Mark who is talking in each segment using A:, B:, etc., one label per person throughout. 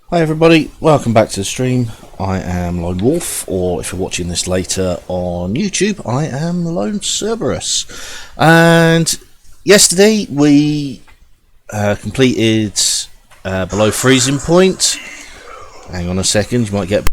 A: Hi everybody, welcome back to the stream. I am Lone Wolf, or if you're watching this later on YouTube, I am Lone Cerberus. And yesterday we completed below freezing point. Hang on a second, you might get...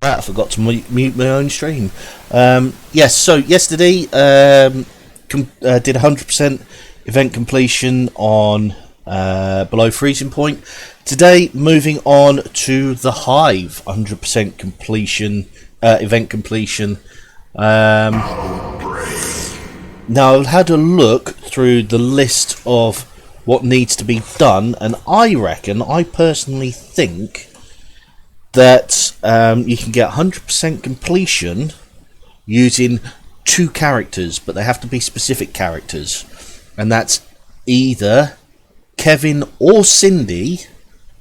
A: I forgot to mute my own stream. Yes, so yesterday did 100% event completion on below freezing point. Today, moving on to the Hive, 100% completion, event completion.
B: Outbreak.
A: Now, I've had a look through the list of what needs to be done, and I personally think that you can get 100% completion using 2 characters, but they have to be specific characters, and that's either Kevin or Cindy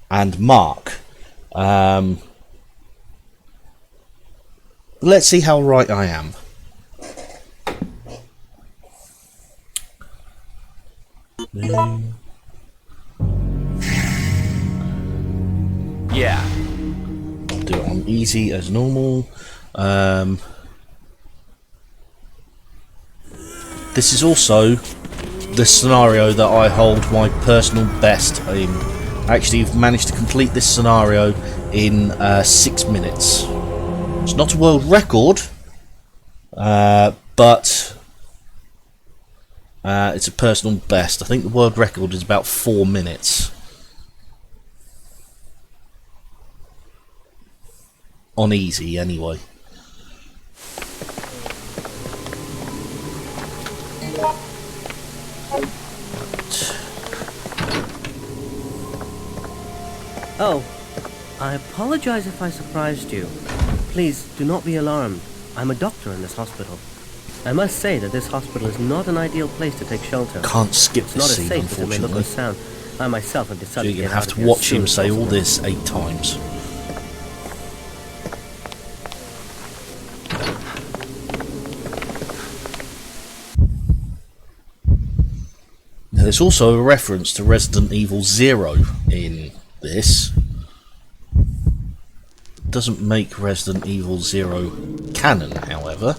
A: and Mark. Let's see how right I am.
B: Yeah.
A: Do it on easy as normal. This is also the scenario that I hold my personal best in. Actually, I've managed to complete this scenario in 6 minutes. It's not a world record, but it's a personal best. I think the world record is about 4 minutes. On easy, anyway.
C: Oh, I apologize if I surprised you. Please do not be alarmed. I'm a doctor in this hospital. I must say that this hospital is not an ideal place to take shelter.
A: Can't skip
C: It's
A: this
C: not as
A: scene,
C: safe as it may look or
A: unfortunately.
C: sound. I myself have
A: So
C: decided
A: you're
C: to
A: going
C: get
A: to have
C: out of
A: to
C: here
A: watch
C: as soon
A: him
C: as
A: say all
C: possible.
A: this 8 times. There's also a reference to Resident Evil 0 in this. Doesn't make Resident Evil 0 canon, however.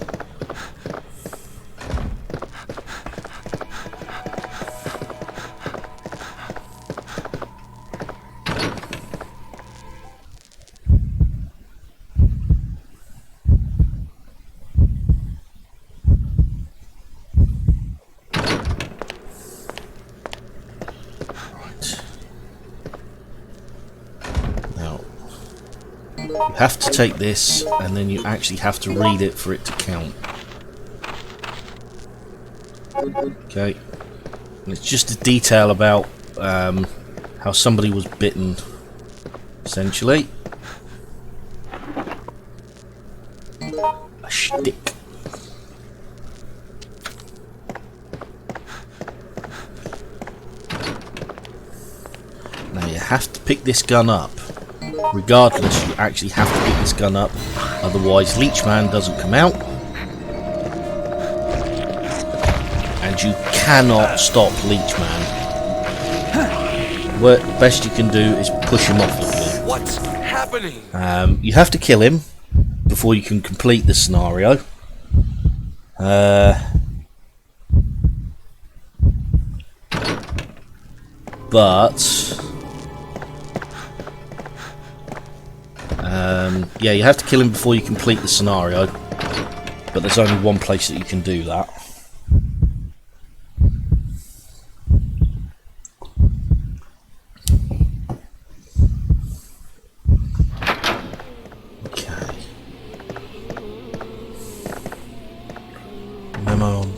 A: You have to take this, and then you actually have to read it for it to count. Okay. And it's just a detail about how somebody was bitten, essentially. A shtick. Now you have to pick this gun up. Regardless, you actually have to pick this gun up, otherwise Leechman doesn't come out, and you cannot stop Leechman. What best you can do is push him off of you.
B: What's happening?
A: You have to kill him before you can complete the scenario. Yeah, you have to kill him before you complete the scenario, but there's only one place that you can do that.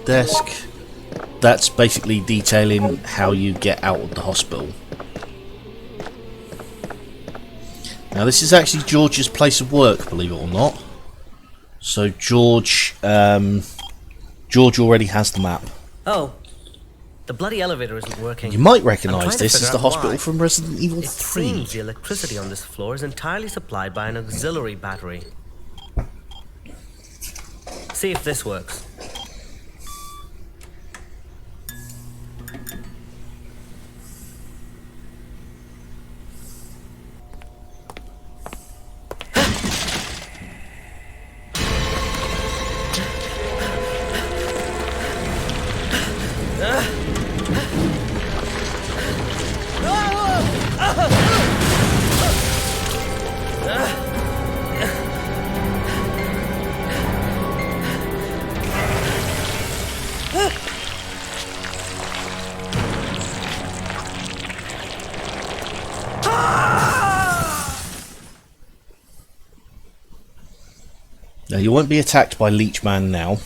A: desk. That's basically detailing how you get out of the hospital. Now this is actually George's place of work, believe it or not. So George already has the map.
C: Oh, the bloody elevator isn't working.
A: You might
C: I'm
A: recognise
C: trying to
A: this as
C: figure
A: the
C: out
A: hospital
C: why.
A: from Resident Evil 3.
C: It seems the electricity on this floor is entirely supplied by an auxiliary battery. See if this works.
A: Now you won't be attacked by Leechman now.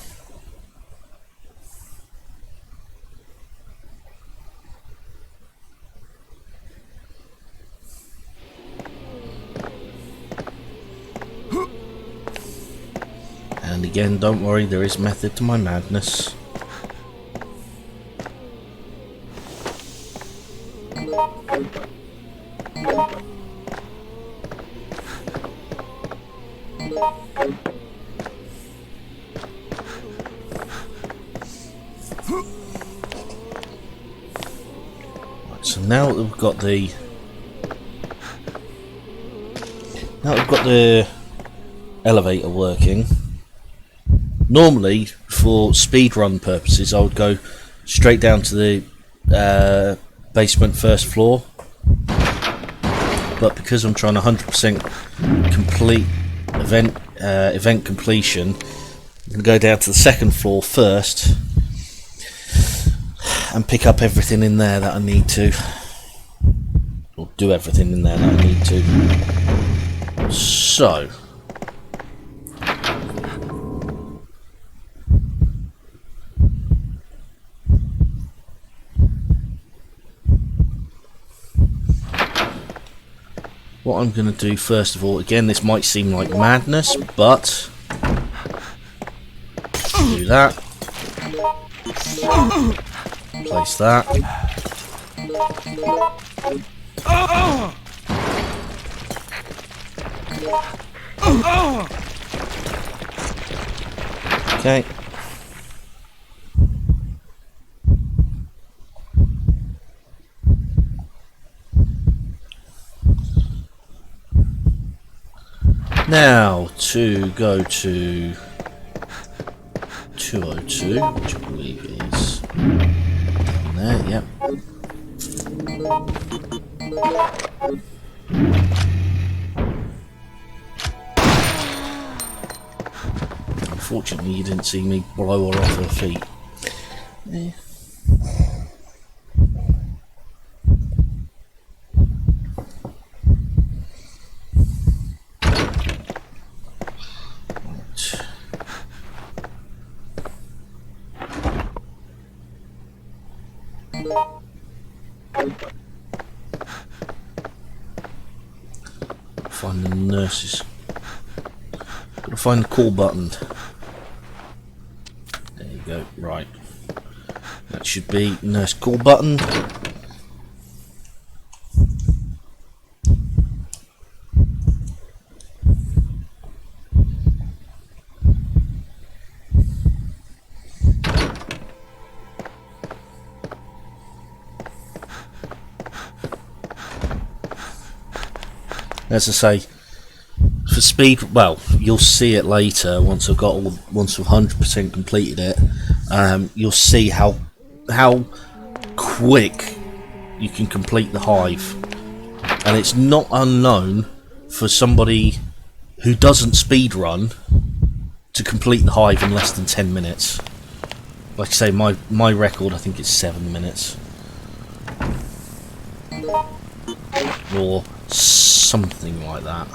A: And again, don't worry, there is method to my madness. Right, so now that we've got the elevator working. Normally, for speedrun purposes, I would go straight down to the basement first floor. But because I'm trying to 100% complete event completion, I'm going to go down to the second floor first and pick up everything in there that I need to, or do everything in there that I need to. So. What I'm going to do first of all, again this might seem like madness, but do that, place that, okay. Now to go to 202, which I believe is down there, yep. Unfortunately, you didn't see me blow her off her feet. Yeah. Find the nurses. Gotta find the call button. There you go, right. That should be nurse call button. As I say, for speed, well, you'll see it later once I've 100% completed it. You'll see how quick you can complete the Hive, and it's not unknown for somebody who doesn't speed run to complete the Hive in less than 10 minutes. Like I say, my record I think is 7 minutes. Or something like that.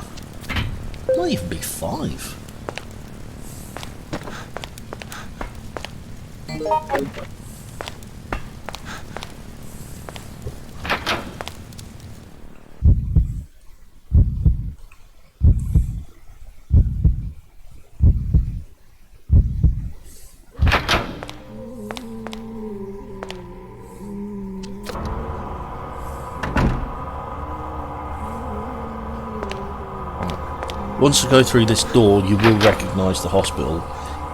A: Might even be 5. Once you go through this door, you will recognise the hospital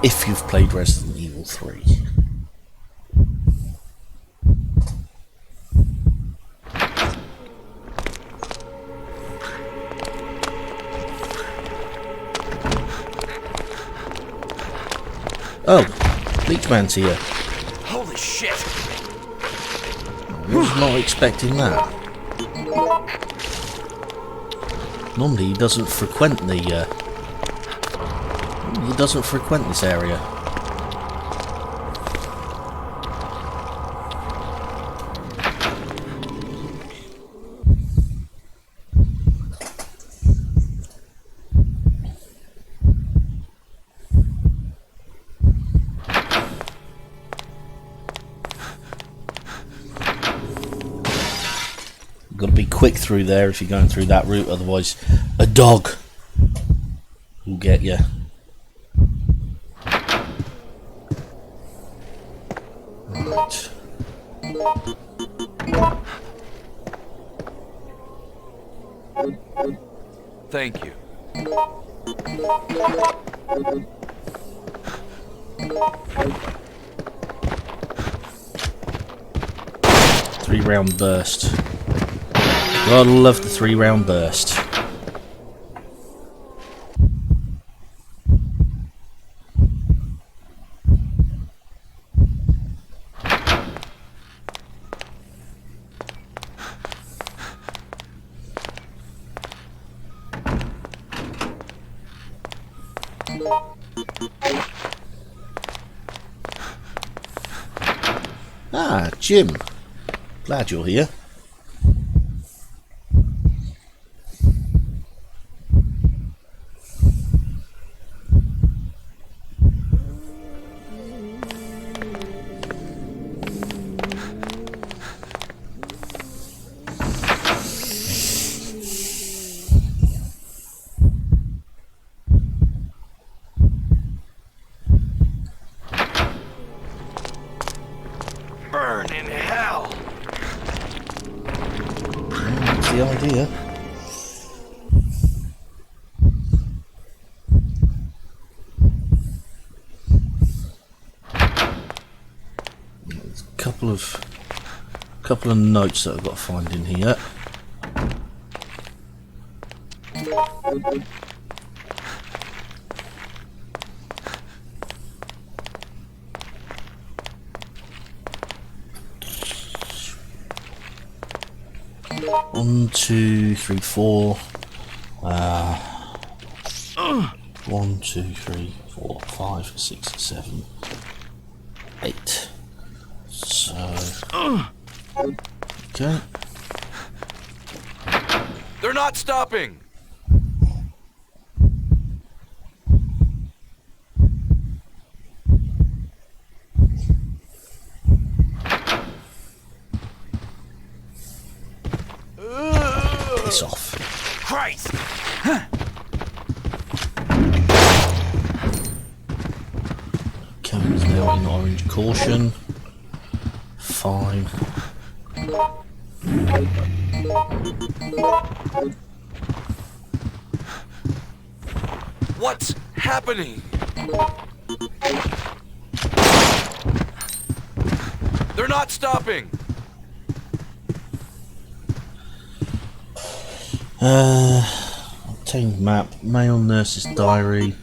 A: if you've played Resident Evil 3. Oh, Leech Man's here.
B: Holy shit!
A: I was not expecting that. Normally he doesn't frequent the he doesn't frequent this area. Got to be quick through there if you're going through that route, otherwise a dog will get you. Right.
B: Thank you.
A: Three-round burst. God, I love the 3-round burst. Ah, Jim. Glad you're here.
B: Burn in hell!
A: That's the idea. There's a couple of notes that I've got to find in here. One, two, three, four. 1, 2, 3, 4, 5, 6, 7, 8. So, okay.
B: They're not stopping!
A: Piss off.
B: Christ!
A: Cameron's now in orange caution. Fine.
B: What's happening? They're not stopping!
A: Obtained map, male nurse's diary,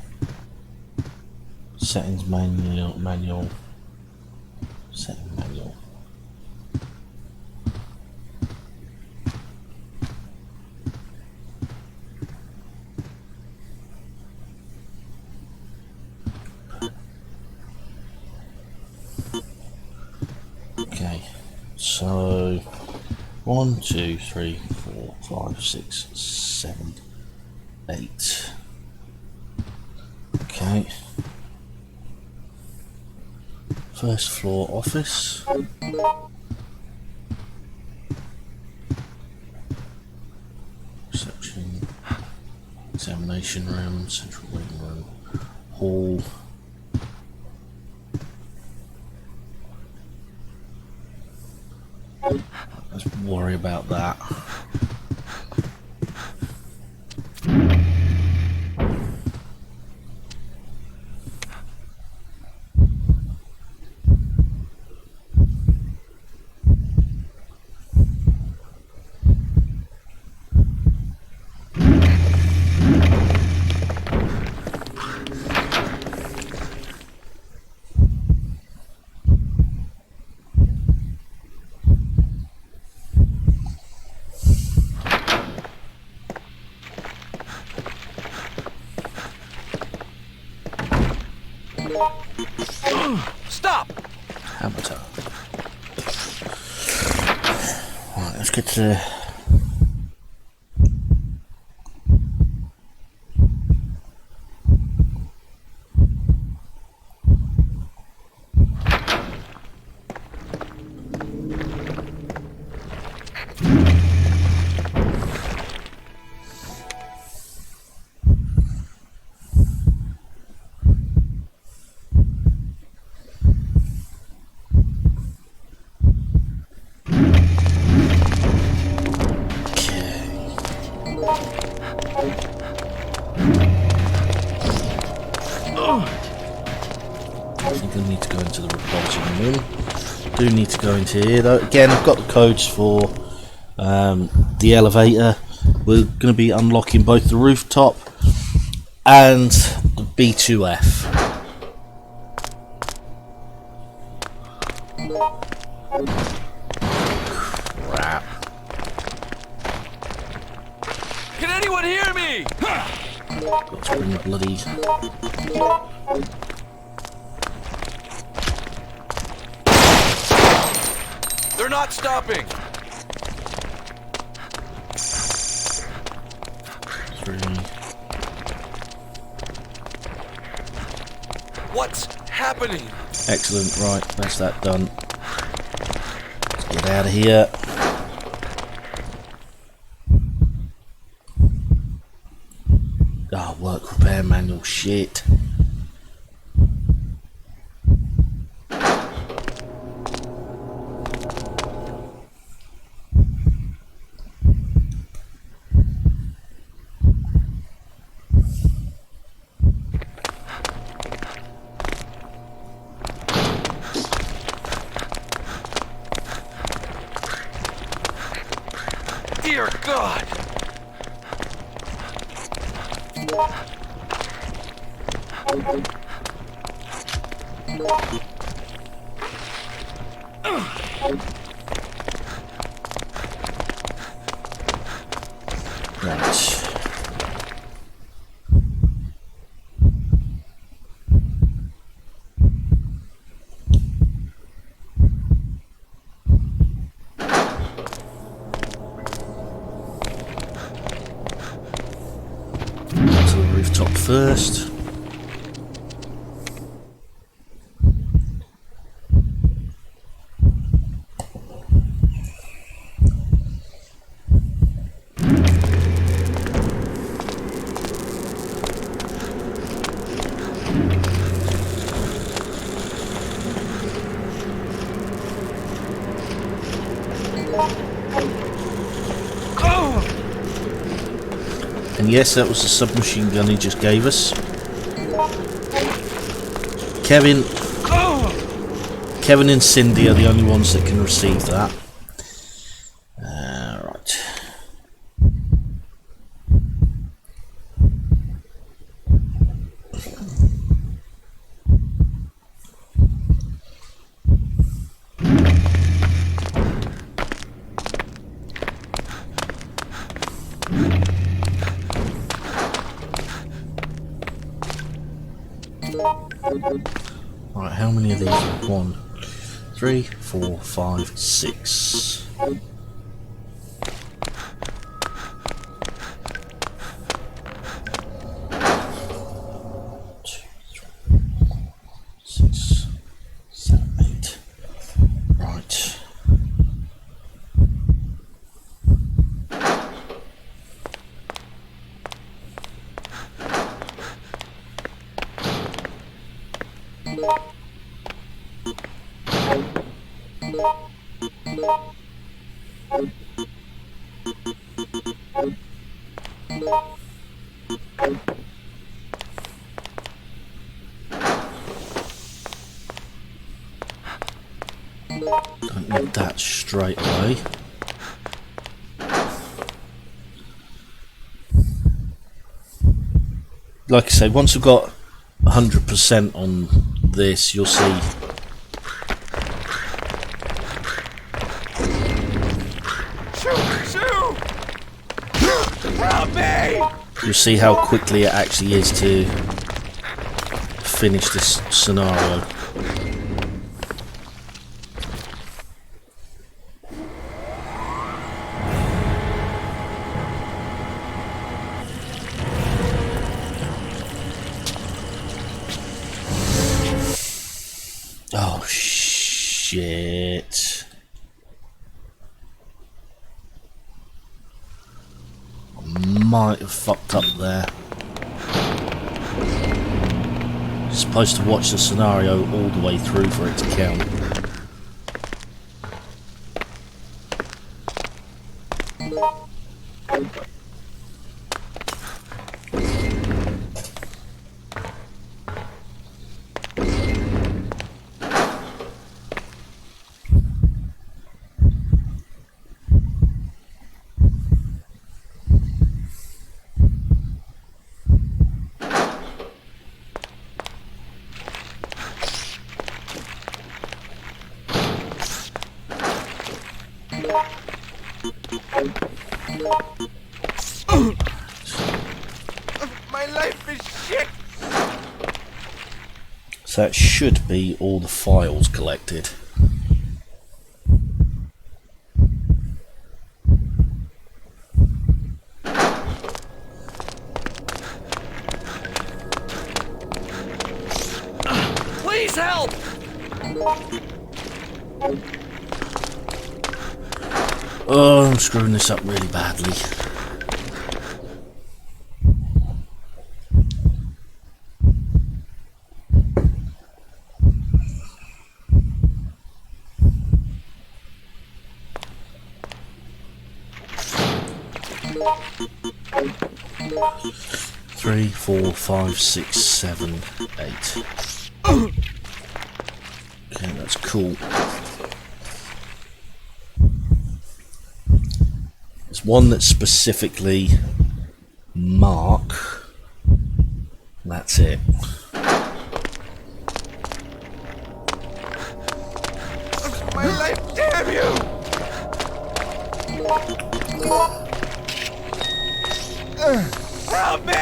A: settings manual, setting manual. Okay, so 1, 2, 3, 4, 5, 6, 7, 8. Okay. First floor office. Reception. Examination room. Central waiting room. Hall. Let's worry about that.
B: Stop!
A: Habitat. Right, let's get to. I think I need to go into the reporting room. Do need to go into here though. Again, I've got the codes for the elevator. We're going to be unlocking both the rooftop and the B2F. Crap.
B: Can anyone hear me?
A: Got to bring the bloody.
B: They're not stopping. What's happening?
A: Excellent, right, that's that done. Let's get out of here. Oh, work repair manual, shit.
B: Dear God!
A: Right. To the rooftop first. And yes, that was the submachine gun he just gave us. Kevin and Cindy are the only ones that can receive that. Right. Right, how many of these? 1, 3, 4, 5, 6. Two, 3, 4, 6, 7, Don't need that straight away. Like I say, once we've got 100% on this, you'll see.
B: Shoo! Help me!
A: You'll see how quickly it actually is to finish this scenario. Oh shit. Might have fucked up there. Supposed to watch the scenario all the way through for it to count.
B: My life is shit!
A: So that should be all the files collected.
B: Please help!
A: Oh, I'm screwing this up really badly. Three, 4, 5, 6, 7, 8. Okay, that's cool. There's one that's specifically Mark. That's it.
B: My life, damn you! Help me!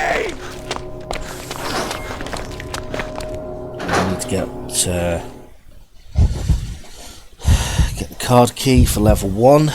A: I need to get the card key for level 1.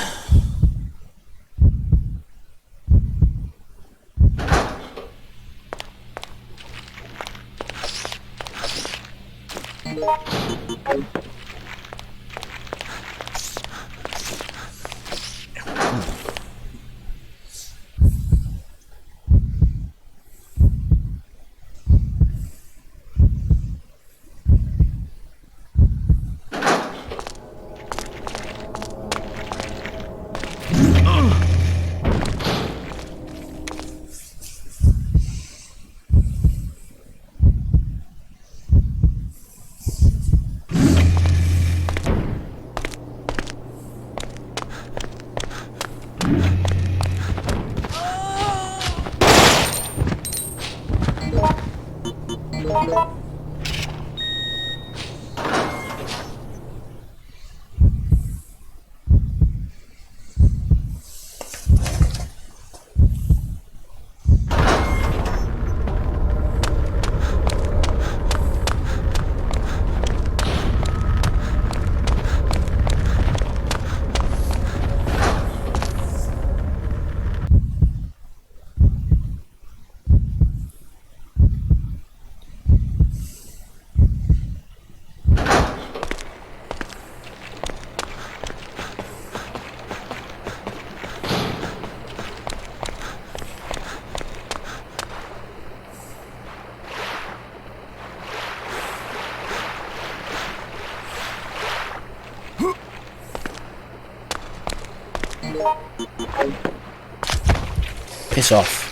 A: Piss off.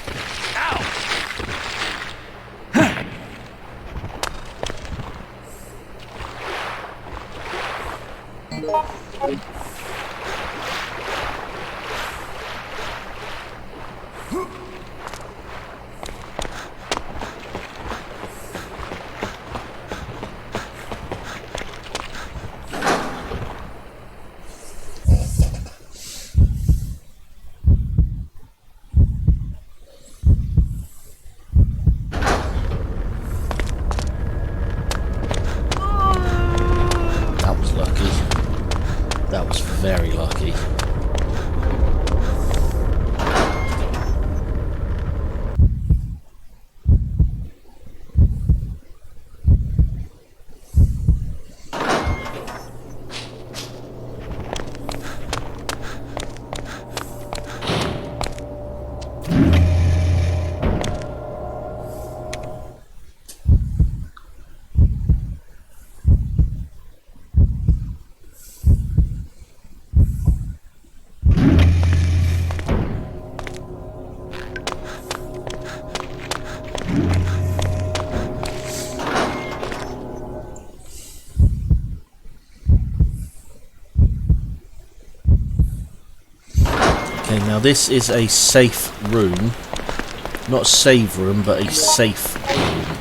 A: That was lucky. That was very lucky. Okay, now this is a safe room. Not a save room, but a safe room.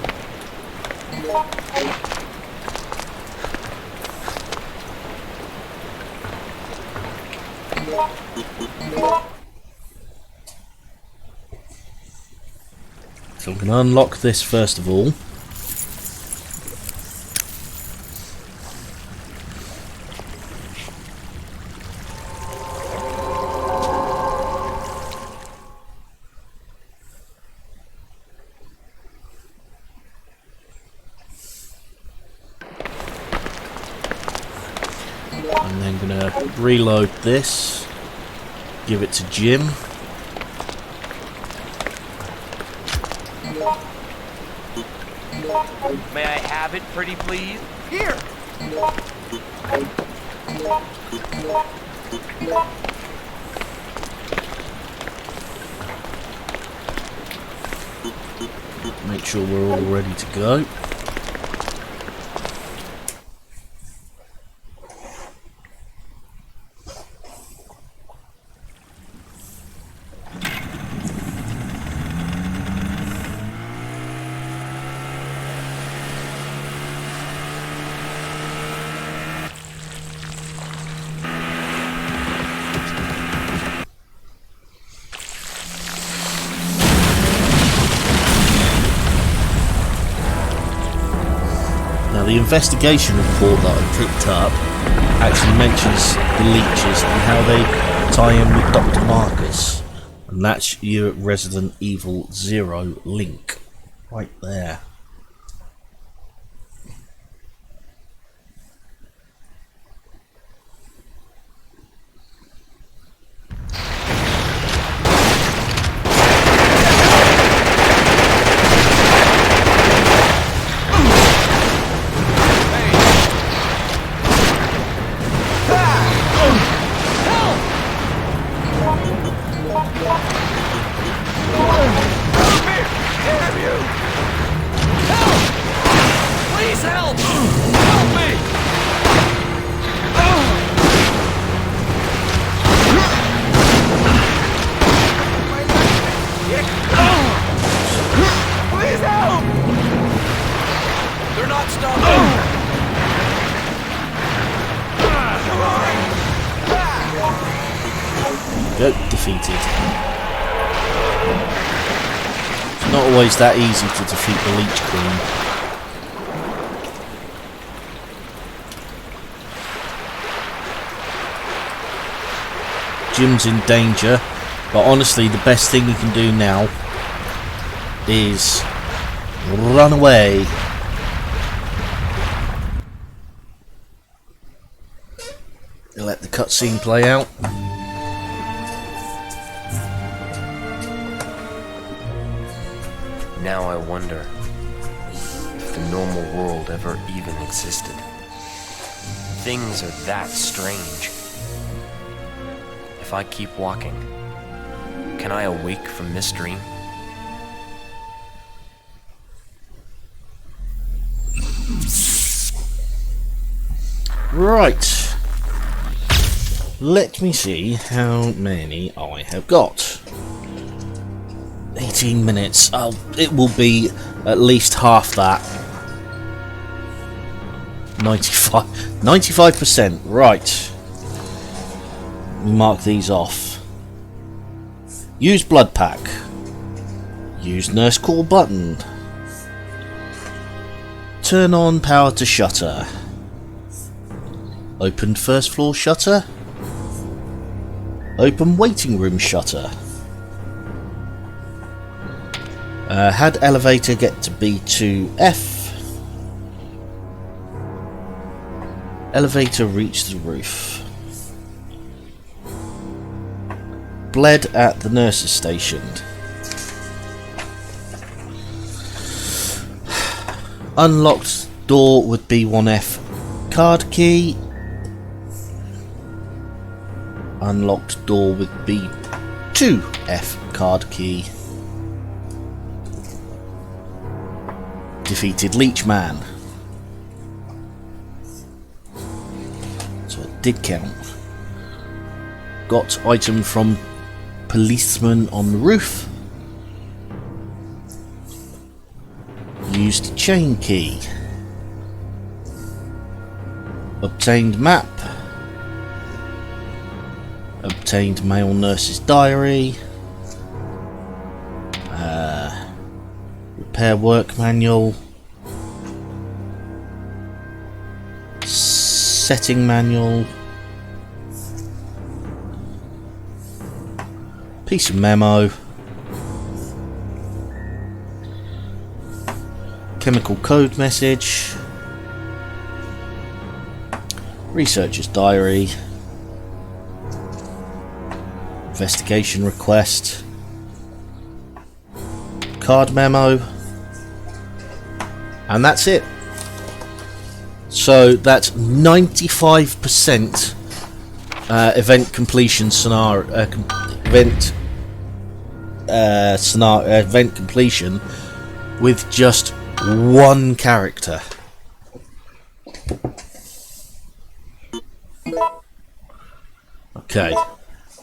A: So I'm going to unlock this first of all. I'm then going to reload this, give it to Jim.
B: May I have it, pretty please? Here!
A: Make sure we're all ready to go. Now the investigation report that I picked up actually mentions the leeches and how they tie in with Dr. Marcus. And that's your Resident Evil 0 link. Right there. Go, defeated. It's not always that easy to defeat the Leech Queen. Jim's in danger, but honestly the best thing you can do now is run away. Let the cutscene play out.
D: Now I wonder if the normal world ever even existed. Things are that strange. If I keep walking, can I awake from this dream?
A: Right. let me see how many I have got. 18 minutes. Oh, it will be at least half that. 95%. Right. Mark these off. Use blood pack. Use nurse call button. Turn on power to shutter. Open first floor shutter. Open waiting room shutter. Had elevator get to B2F. Elevator reached the roof. Bled at the nurse's station. Unlocked door with B1F card key. Unlocked door with B2F card key. Defeated Leechman. So it did count. Got item from policeman on the roof. Used chain key. Obtained map. Obtained male nurse's diary. Repair work manual. Setting manual. Piece of memo. Chemical code message. Researcher's diary. Investigation request. Card memo. And that's it. So that's 95% event completion scenario. Event completion with just one character. Okay,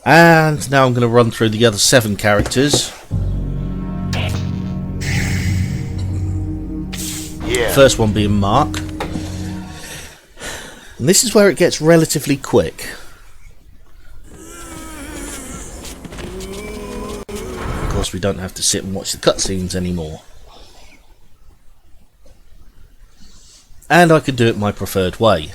A: and now I'm going to run through the other 7 characters.
B: Yeah.
A: First one being Mark. And this is where it gets relatively quick. Of course, we don't have to sit and watch the cutscenes anymore. And I can do it my preferred way.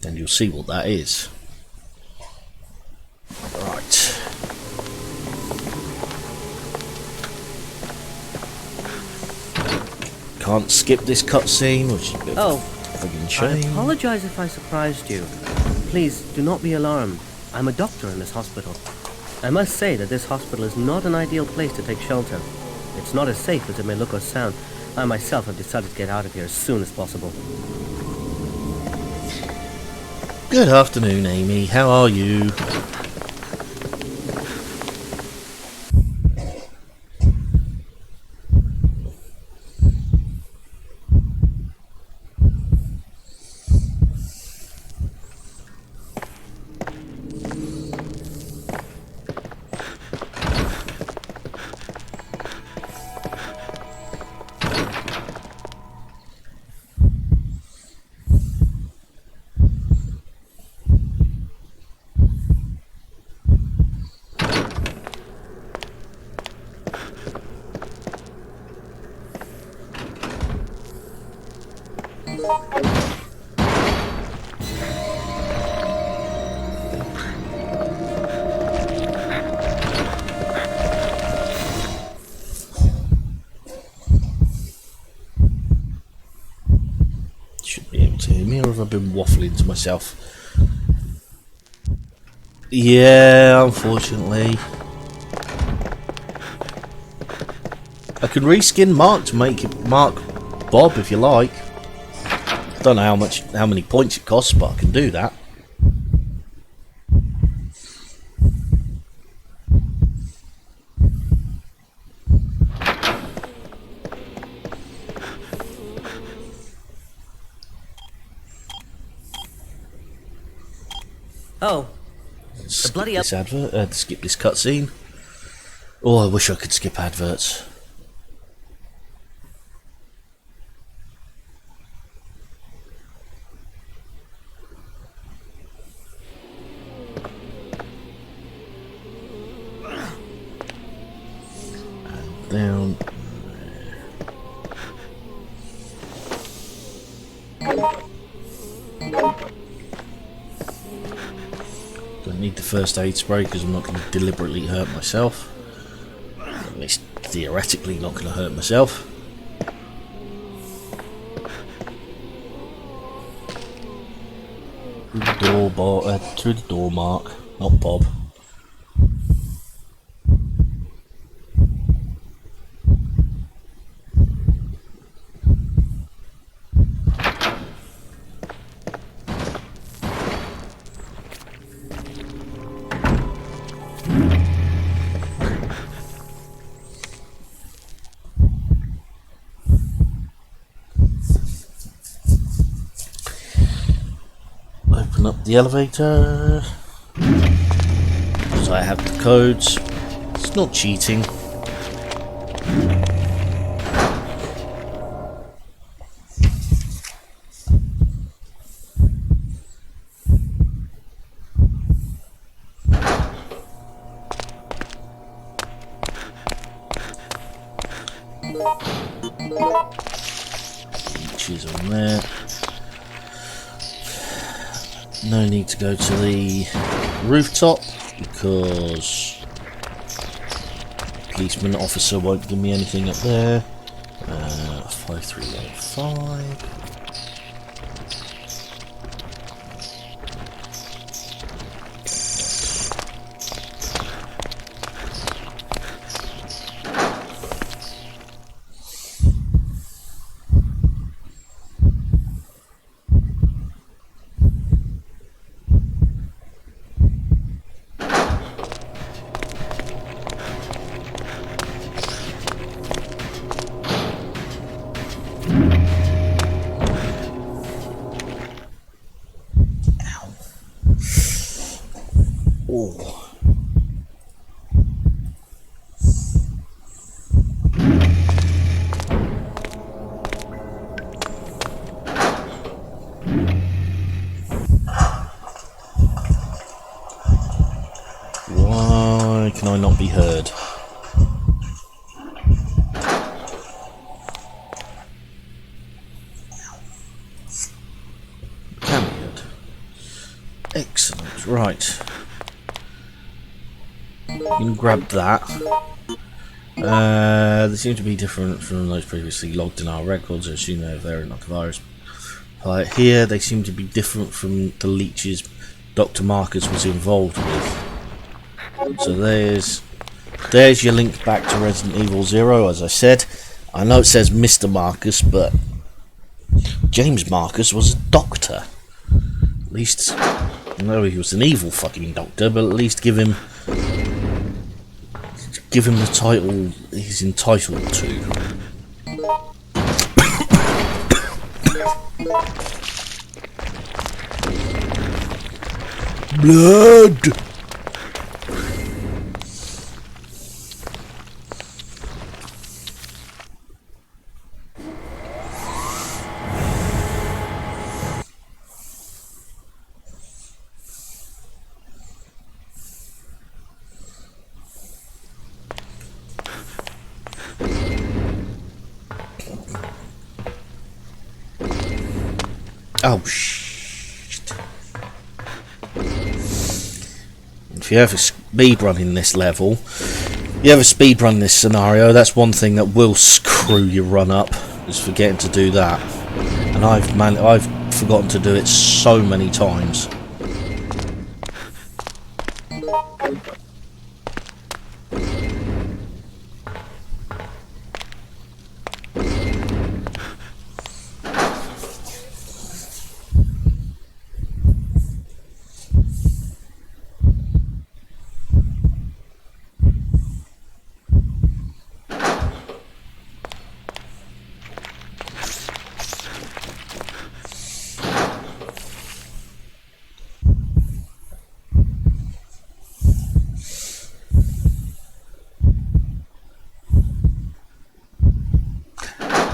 A: And you'll see what that is. Right. Can't skip this cutscene, which is a bit of a friggin'
C: I
A: shame.
C: apologize if I surprised you. Please, do not be alarmed. I'm a doctor in this hospital. I must say that this hospital is not an ideal place to take shelter. It's not as safe as it may look or sound. I myself have decided to get out of here as soon as possible.
A: Good afternoon, Amy. How are you? Should be able to hear me, or have I been waffling to myself? Yeah, unfortunately. I can reskin Mark to make it Mark Bob if you like. Don't know how many points it costs, but I can do that.
C: Oh,
A: Skip
C: bloody
A: this advert. Skip this cutscene. Oh, I wish I could skip adverts. And down. Don't need the first aid spray because I'm not going to deliberately hurt myself. At least theoretically not going to hurt myself. Through the door, Mark, not Bob. Open up the elevator. Because I have the codes. It's not cheating. Leeches on there. No need to go to the rooftop because policeman officer won't give me anything up there. 5385. Oh. Why can I not be heard? Can be heard. Excellent, right. You can grab that. They seem to be different from those previously logged in our records. I assume they're variant of the virus. Here, they seem to be different from the leeches Dr. Marcus was involved with. So there's your link back to Resident Evil 0, as I said. I know it says Mr. Marcus, but James Marcus was a doctor. At least, I know he was an evil fucking doctor, but at least give him the title he's entitled to. Blood! Oh shit. If you ever speedrun in this level, you ever speedrun this scenario, that's one thing that will screw your run up, is forgetting to do that. And I've forgotten to do it so many times.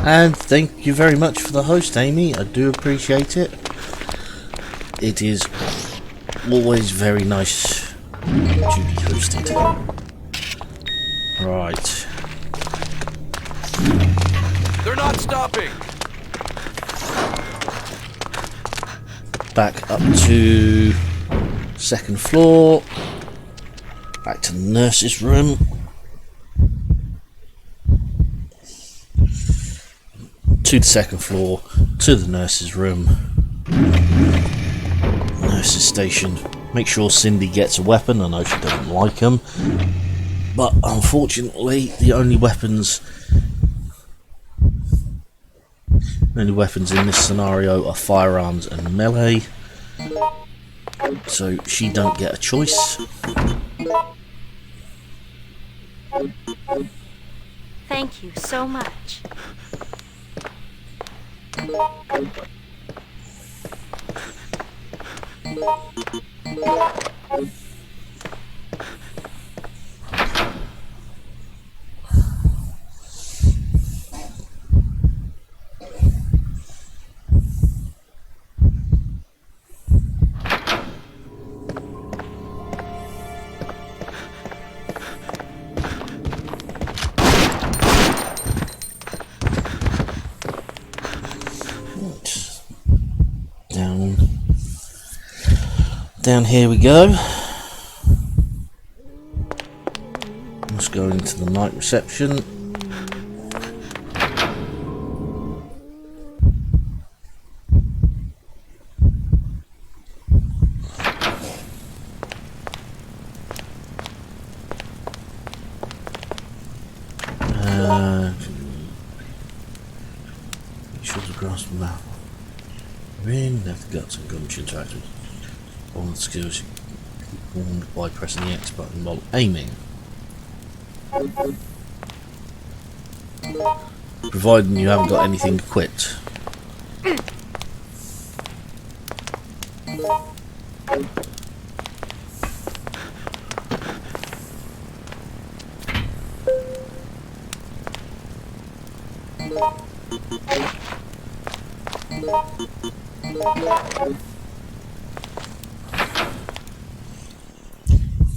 A: And thank you very much for the host, Amy. I do appreciate it. It is always very nice to be hosted. Right.
B: They're not stopping.
A: Back up to second floor. Back to the nurse's room. To the second floor. To the nurse's room. Nurse's station. Make sure Cindy gets a weapon. I know she doesn't like them. But unfortunately, the only weapons in this scenario are firearms and melee. So she don't get a choice.
E: Thank you so much.
A: Down here we go. Let's go into the night reception. Make sure to grasp the map. Ring, left the guts and gumption tractors. All the skills performed by pressing the X button while aiming. Providing you haven't got anything equipped.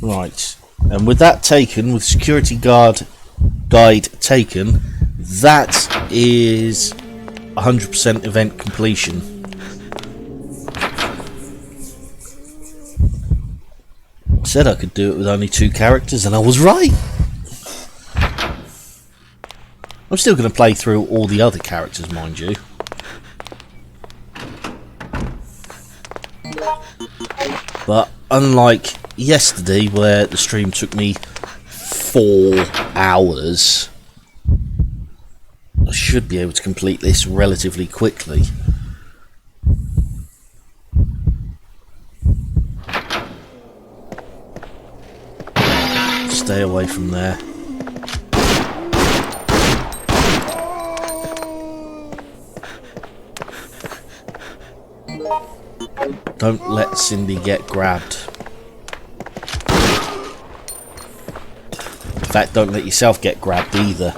A: Right, and with that taken, with security guide taken, that is 100% event completion. I said I could do it with only 2 characters, and I was right. I'm still going to play through all the other characters, mind you. But unlike yesterday, where the stream took me 4 hours, I should be able to complete this relatively quickly. Stay away from there. Don't let Cindy get grabbed. In fact, don't let yourself get grabbed either.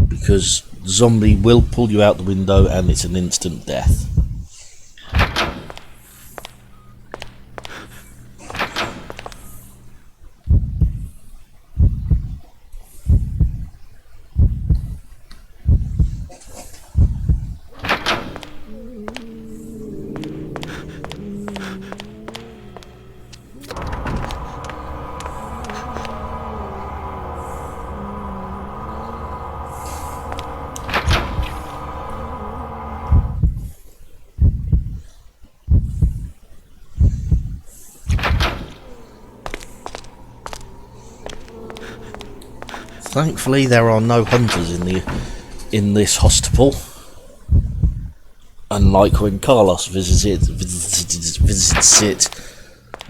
A: Because the zombie will pull you out the window and it's an instant death. Thankfully, there are no hunters in this hospital. Unlike when Carlos visits it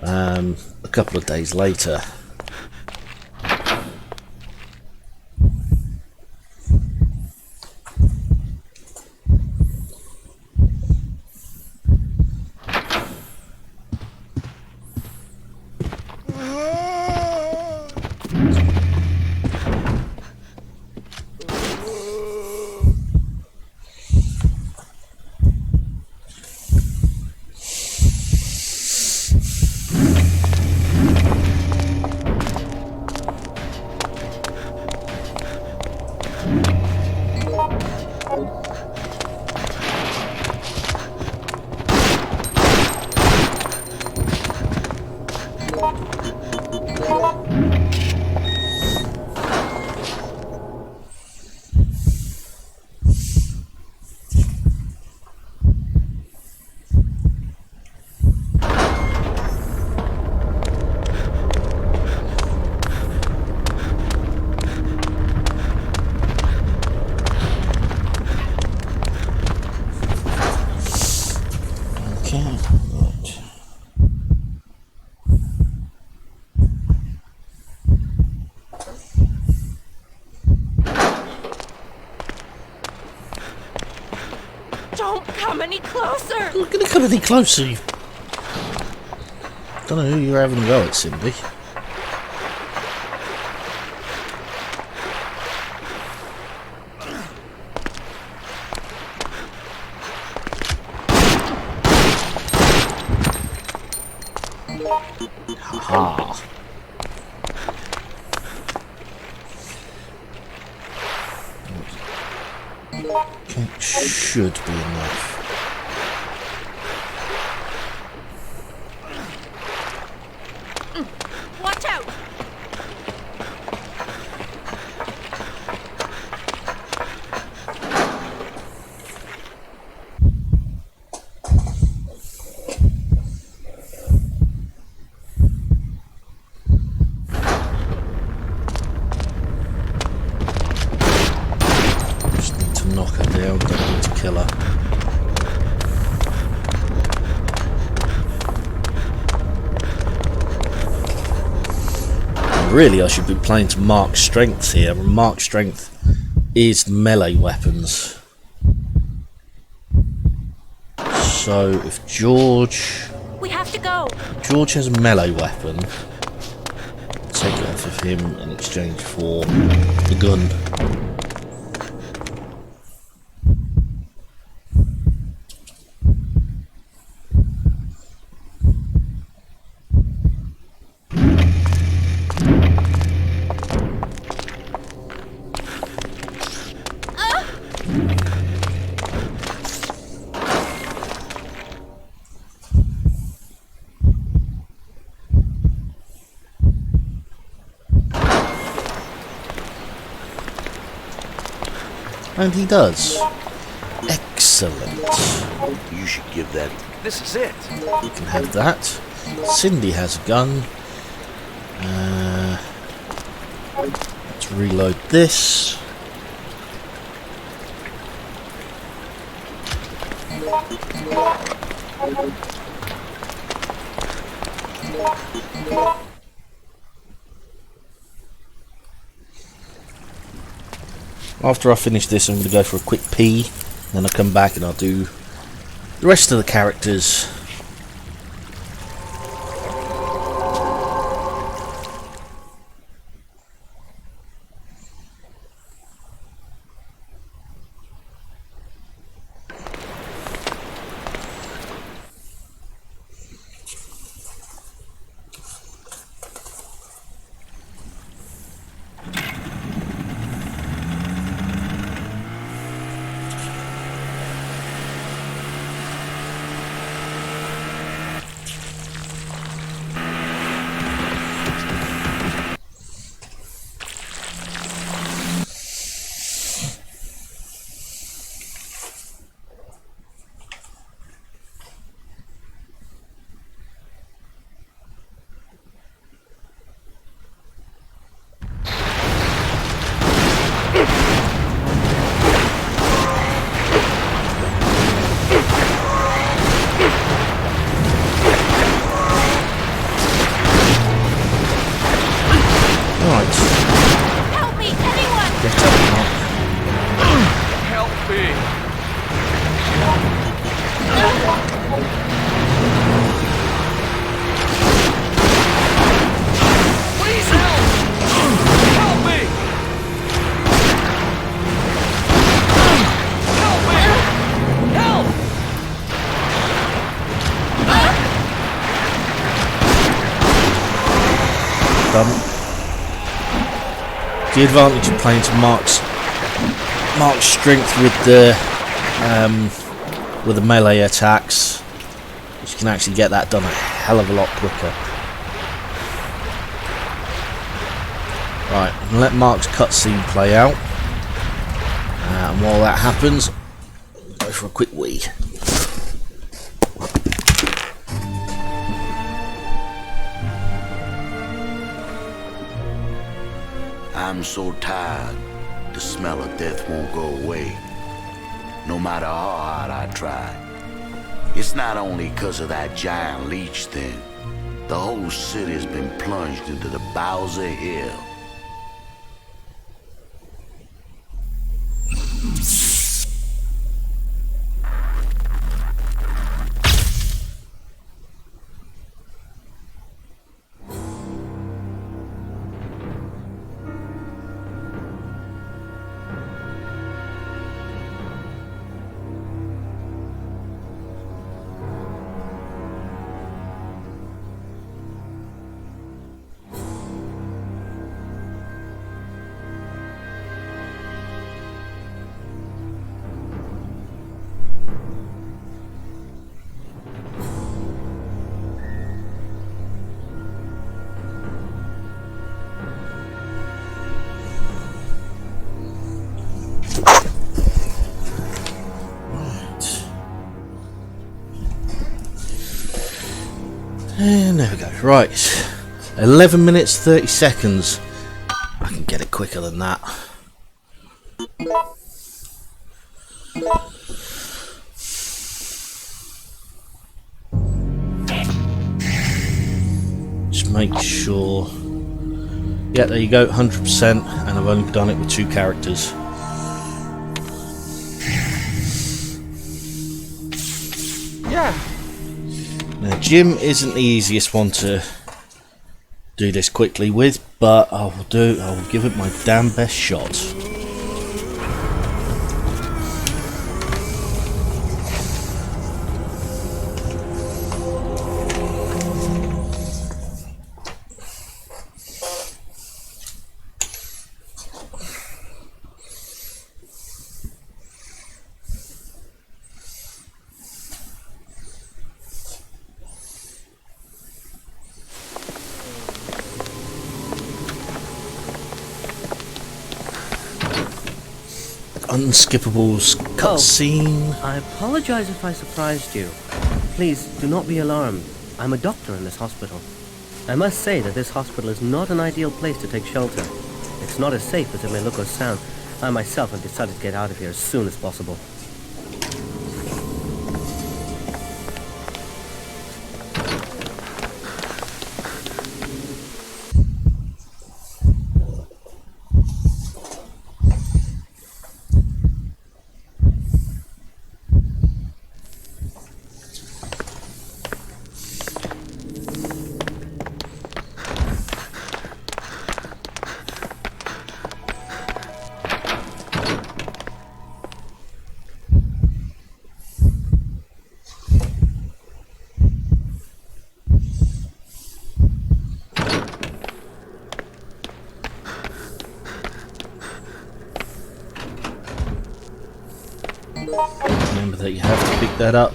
A: a couple of days later.
E: Don't come any closer!
A: I'm not going to come any closer. Don't know who you're having a go at, Cindy. Ha. Okay, should be enough.
E: Watch out!
A: Just need to knock her down, don't need to kill her. Really, I should be playing to Mark's strengths here. Mark's strength is melee weapons. So if George
E: We have to go!
A: has a melee weapon, take it off of him in exchange for the gun. And he does. Excellent.
F: You should give that.
B: This is it.
A: You can have that. Cindy has a gun. Let's reload this. After I finish this, I'm going to go for a quick pee. Then I'll come back and I'll do the rest of the characters.
E: Help me, anyone!
A: Get up, Mark.
B: Help me! Please help! Help me! Help me! Help!
A: The advantage of playing to Mark's strength with the melee attacks is you can actually get that done a hell of a lot quicker. Right, let Mark's cutscene play out, and while that happens, go for a quick wee.
F: I'm so tired, the smell of death won't go away. No matter how hard I try. It's not only 'cause of that giant leech thing. The whole city's been plunged into the bowels of hell.
A: And there we go. Right. 11 minutes 30 seconds. I can get it quicker than that. Just make sure. Yeah, there you go, 100%, and I've only done it with 2 characters.
B: Yeah.
A: Now, Jim isn't the easiest one to do this quickly with, but I will give it my damn best shot. Unskippable cutscene.
C: I apologize if I surprised you. Please do not be alarmed. I'm a doctor in this hospital. I must say that this hospital is not an ideal place to take shelter. It's not as safe as it may look or sound. I myself have decided to get out of here as soon as possible.
A: Remember that you have to pick that up.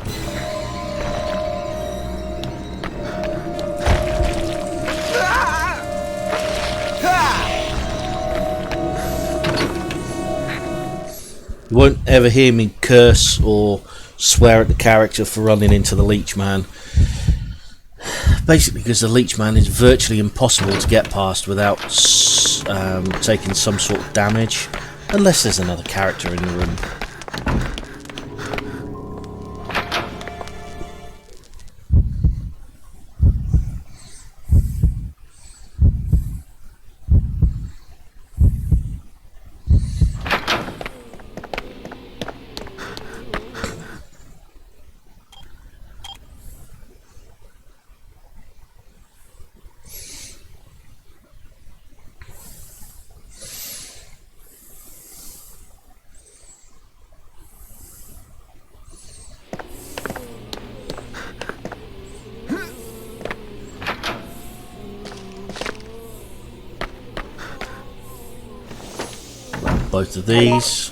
A: You won't ever hear me curse or swear at the character for running into the Leech Man. Basically because the Leech Man is virtually impossible to get past without taking some sort of damage, unless there's another character in the room. Both of these.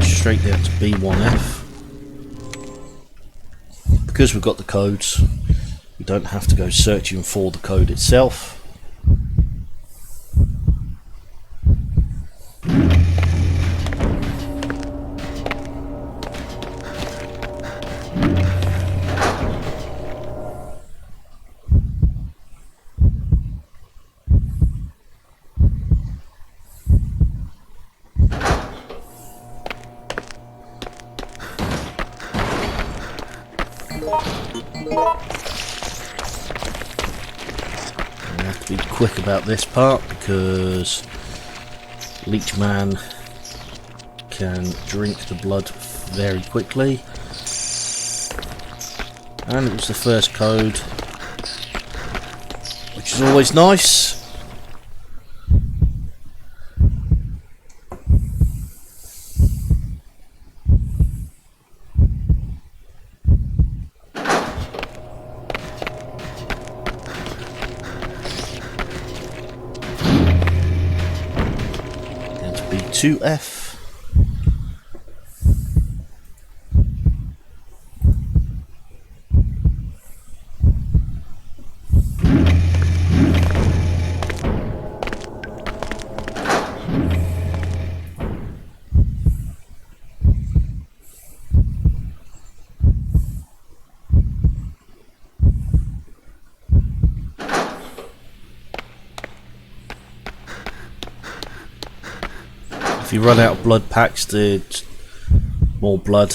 A: Straight down to B1F. Because we've got the codes, we don't have to go searching for the code itself. We have to be quick about this part because Leech Man can drink the blood very quickly. And it was the first code, which is always nice. 2F. If you run out of blood packs, there's more blood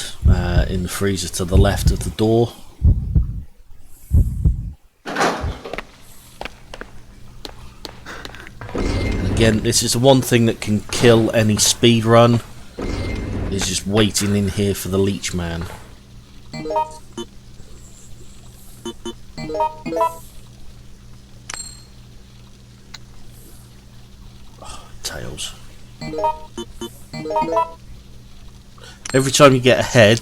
A: in the freezer to the left of the door. And again, this is the one thing that can kill any speed run, is just waiting in here for the leech man. Oh, tails. Every time you get ahead,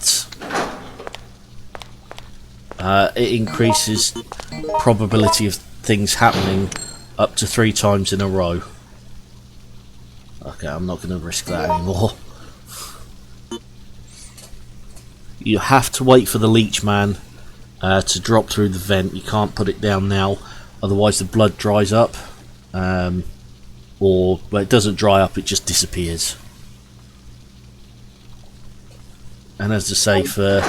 A: it increases probability of things happening up to 3 times in a row. Okay, I'm not going to risk that anymore. You have to wait for the leech man to drop through the vent. You can't put it down now, otherwise the blood dries up. Or, well, it doesn't dry up, it just disappears. And as I say, for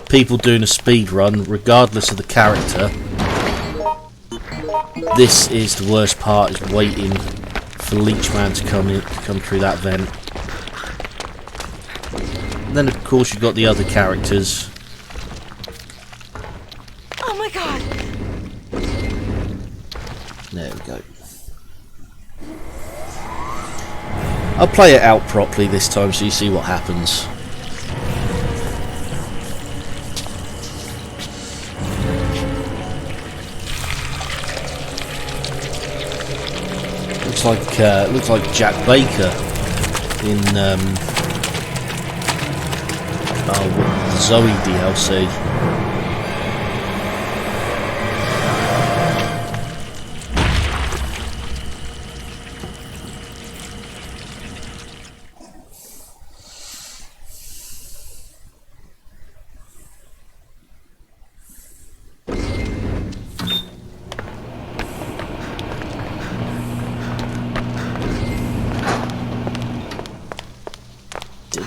A: people doing a speed run, regardless of the character, this is the worst part, is waiting for Leech Man to come through that vent. And then of course you've got the other characters.
E: Oh my god!
A: There we go. I'll play it out properly this time so you see what happens. Looks like Jack Baker in the Zoe DLC.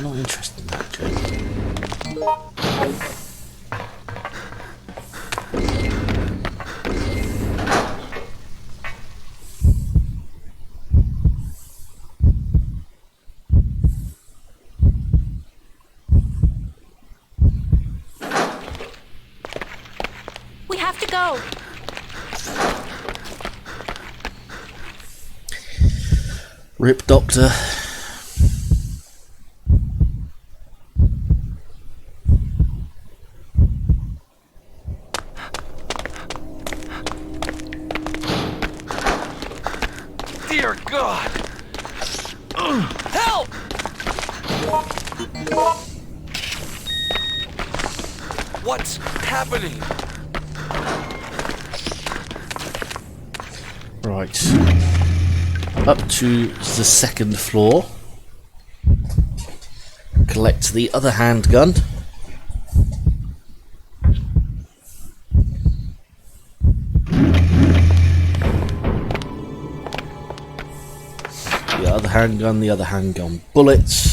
A: Not interested in that, Joe.
E: We have to go.
A: Rip Doctor.
B: Dear God! Help! What's happening?
A: Right. Up to the second floor. Collect the other handgun. The other handgun bullets.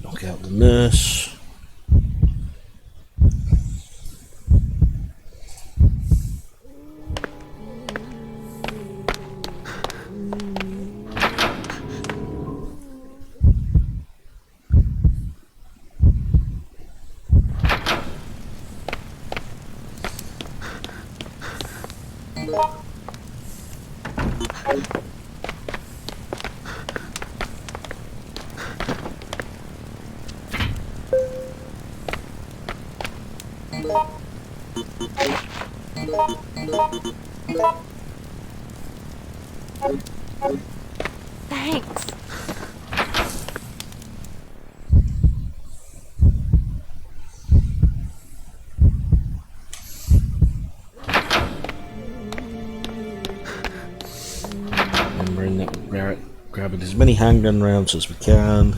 A: Knock out the nurse.
E: Thanks.
A: Remembering that we're grabbing as many handgun rounds as we can.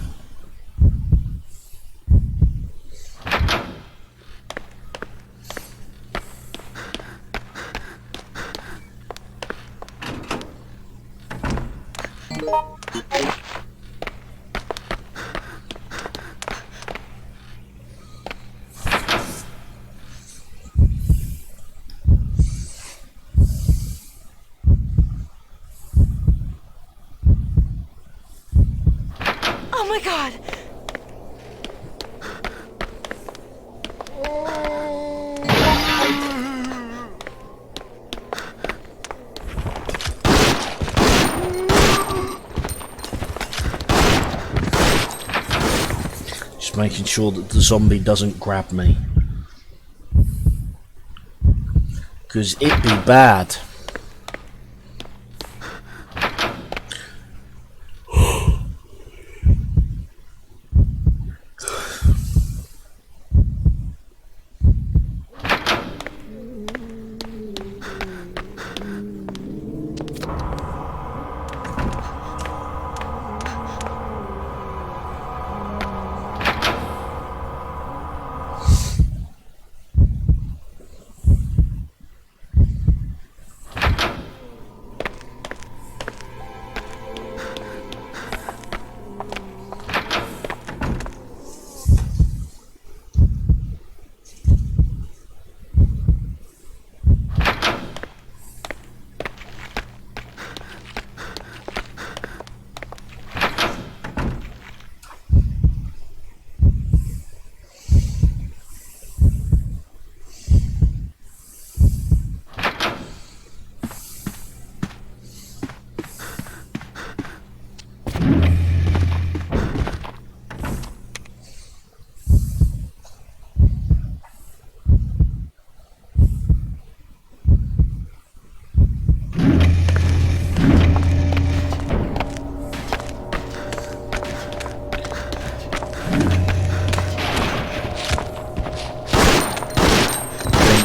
E: Oh my god!
A: Just making sure that the zombie doesn't grab me. Because it'd be bad.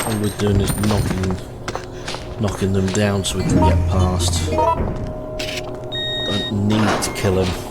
A: All we're doing is knocking them down so we can get past. Don't need to kill him.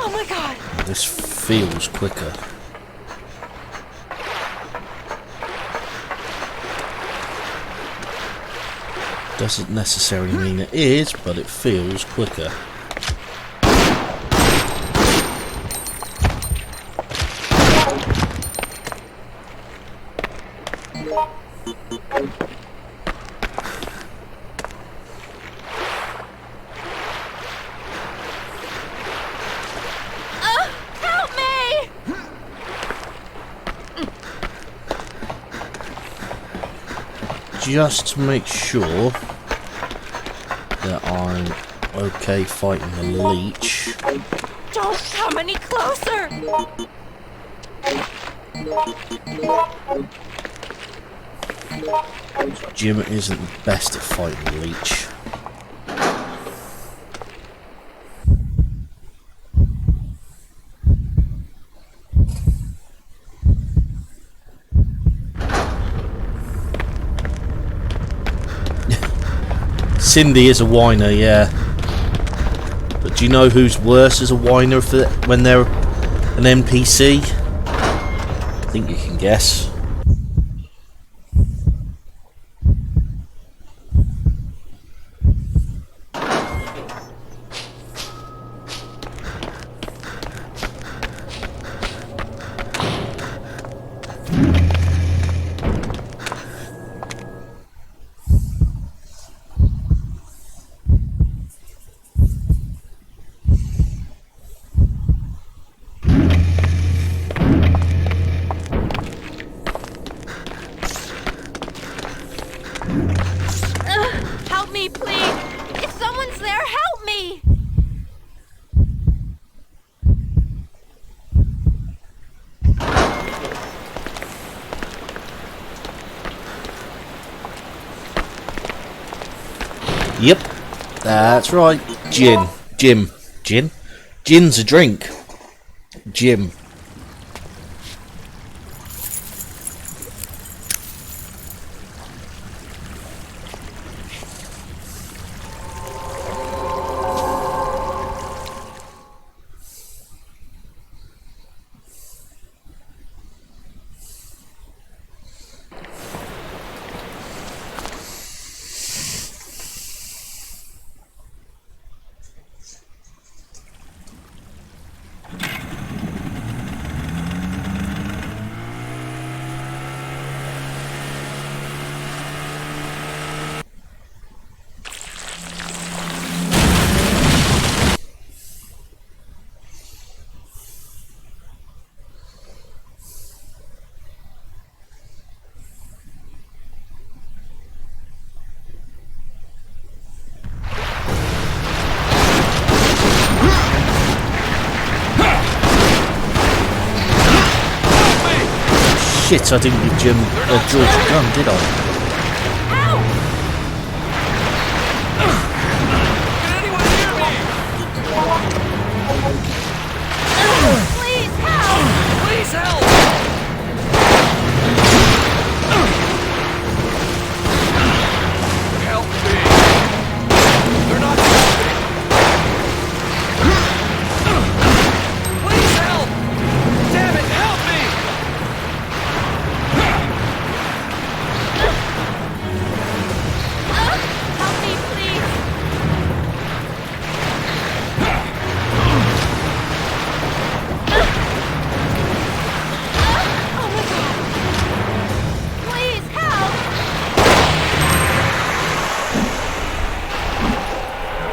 E: Oh my god!
A: This feels quicker. Doesn't necessarily mean it is, but it feels quicker.
E: Help me!
A: Just to make sure that I'm okay fighting the leech.
E: Don't come any closer!
A: Jim isn't the best at fighting the leech. Cindy is a whiner, yeah. But do you know who's worse as a whiner when they're an NPC? I think you can guess. Yep, that's right. Gin. Gin's a drink. Jim. Shit, I didn't give George a gun, did I?
B: Can anyone hear me?
E: Please help!
B: Please help! Help me! They're not helping! Please help! Damn it, help me!
E: Help me, please! Oh my god! Please help!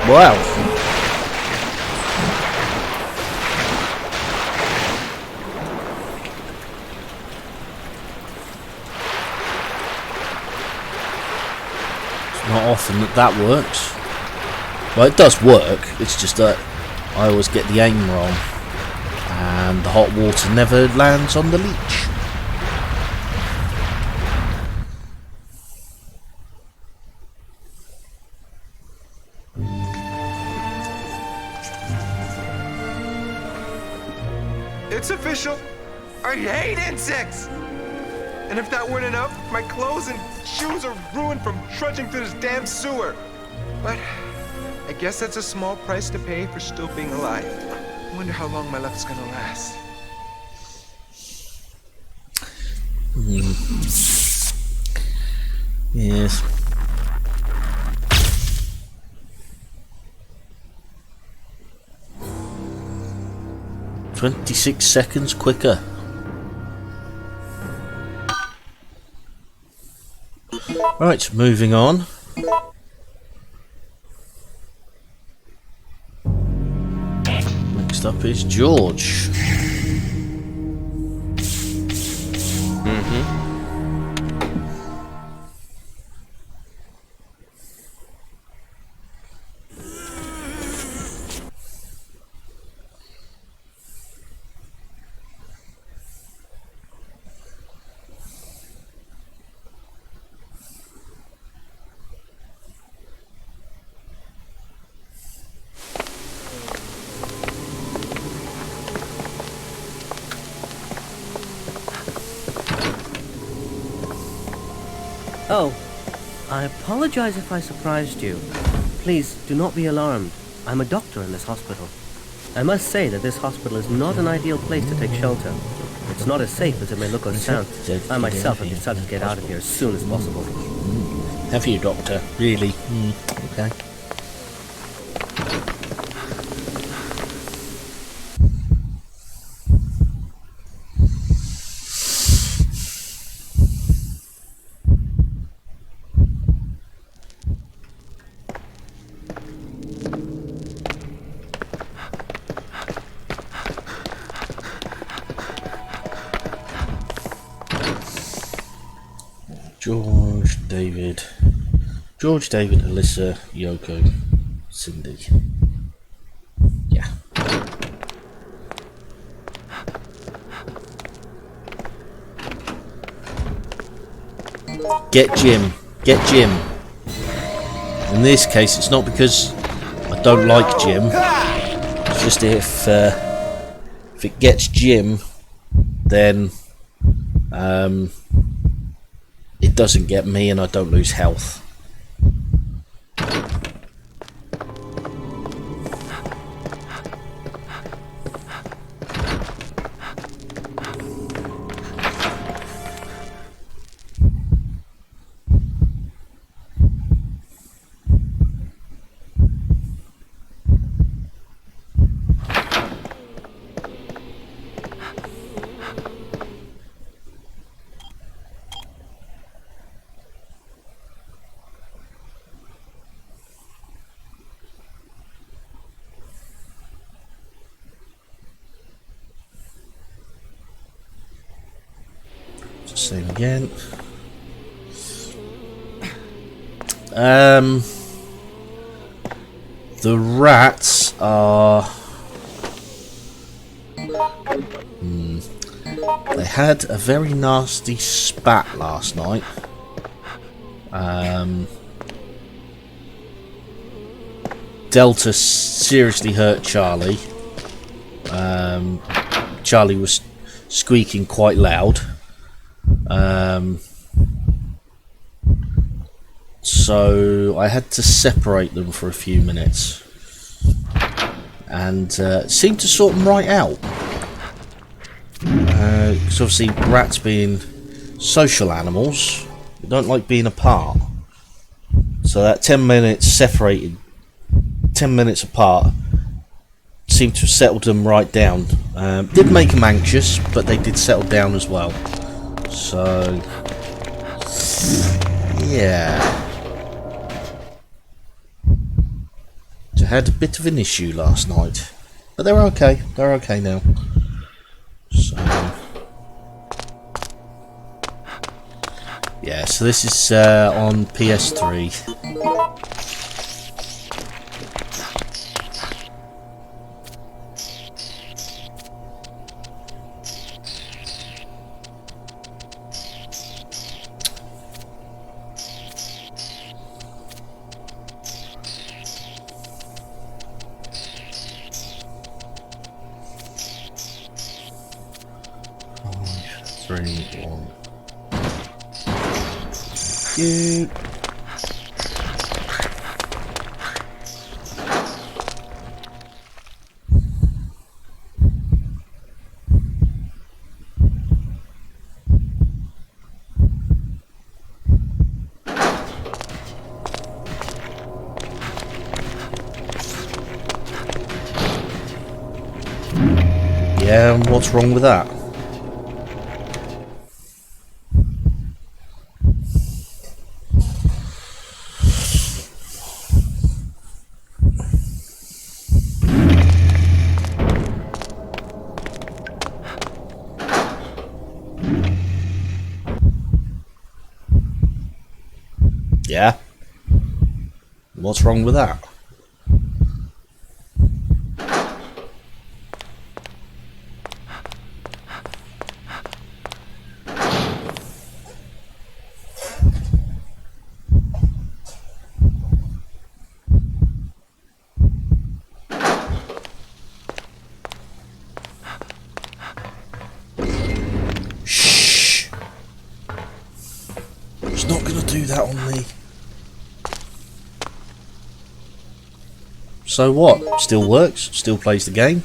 A: Wow. It's not often that works. Well, it does work, it's just that I always get the aim wrong. And the hot water never lands on the leech.
G: It's official. I hate insects. And if that weren't enough, my clothes and shoes are ruined from trudging through this damn sewer. But I guess that's a small price to pay for still being alive. I wonder how long my luck's gonna last.
A: Yes. "26 seconds quicker." Right, moving on. Next up is George.
C: Oh, I apologize if I surprised you. Please do not be alarmed. I'm a doctor in this hospital. I must say that this hospital is not an ideal place to take shelter. It's not as safe as it may look or sound. I myself have decided to get out of here as soon as possible.
A: Have you, Doctor? Really? Okay. George, David, Alyssa, Yoko, Cindy. Yeah. Get Jim. Get Jim. In this case, it's not because I don't like Jim. It's just if it gets Jim, then it doesn't get me and I don't lose health. Same again. The rats are... They had a very nasty spat last night. Delta seriously hurt Charlie. Charlie was squeaking quite loud. So I had to separate them for a few minutes and seemed to sort them right out, because obviously rats being social animals, they don't like being apart, so that 10 minutes separated, 10 minutes apart seemed to have settled them right down. Did make them anxious, but they did settle down as well. So yeah, I had a bit of an issue last night, but they're okay. They're okay now. So yeah, so this is on PS3. You. Yeah, and what's wrong with that? Yeah? What's wrong with that? Shh! It's not gonna do that on me. So what? Still works, still plays the game.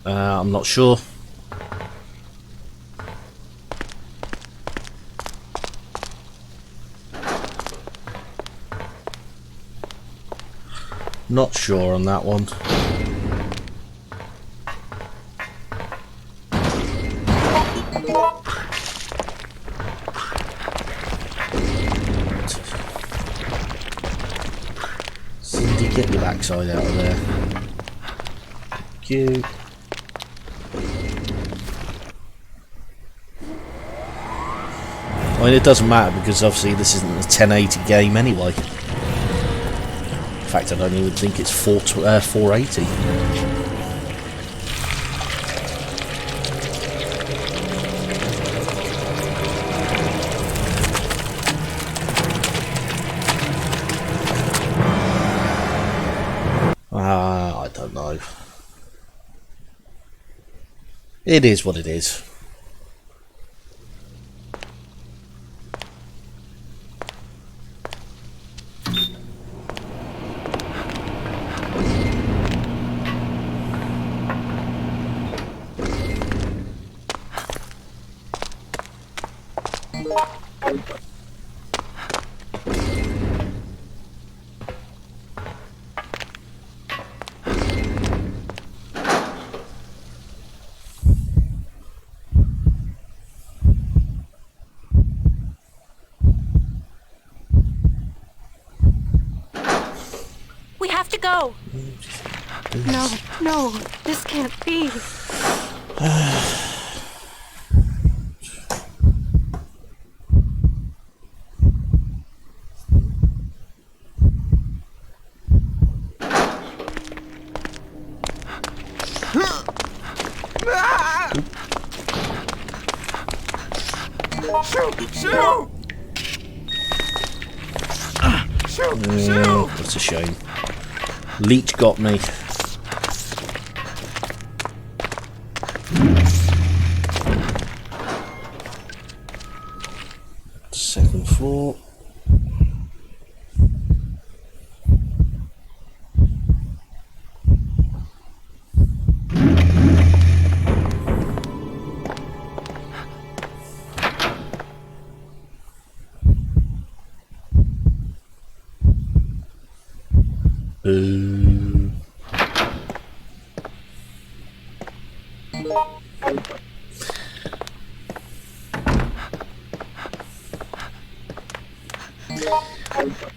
A: I'm not sure. Not sure on that one. backside out of there. Thank you. I mean, it doesn't matter because obviously this isn't a 1080 game anyway. In fact, I don't even think it's 480. I don't know. It is what it is.
E: We have to go. No, no, this can't be.
A: That's a shame. Leech got me. Second floor. Boo.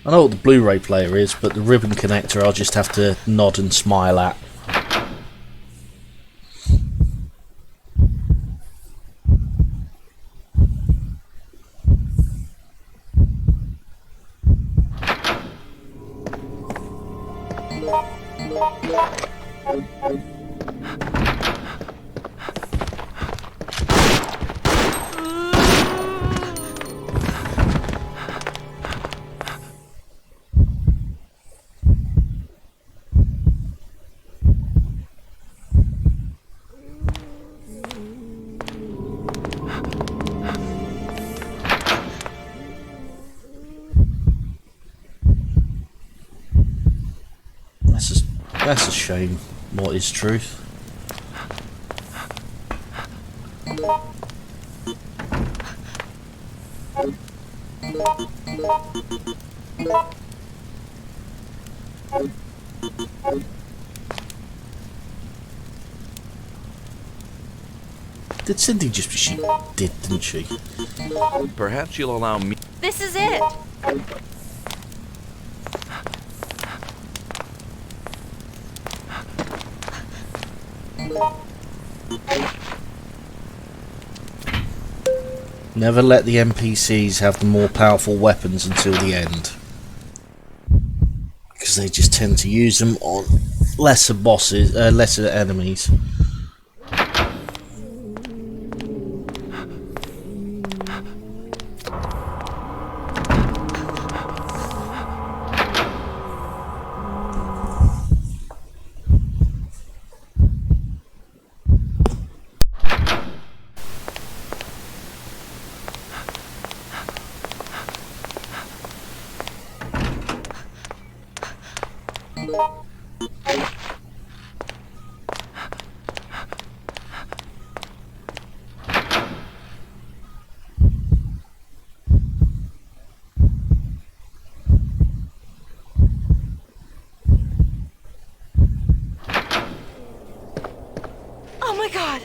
A: I know what the Blu-ray player is, but the ribbon connector I'll just have to nod and smile at. That's a shame. What is truth? Did Cindy just... She did, didn't she?
H: Perhaps you'll allow me.
E: This is it.
A: Never let the NPCs have the more powerful weapons until the end, because they just tend to use them on lesser bosses, lesser enemies.
E: Oh my god!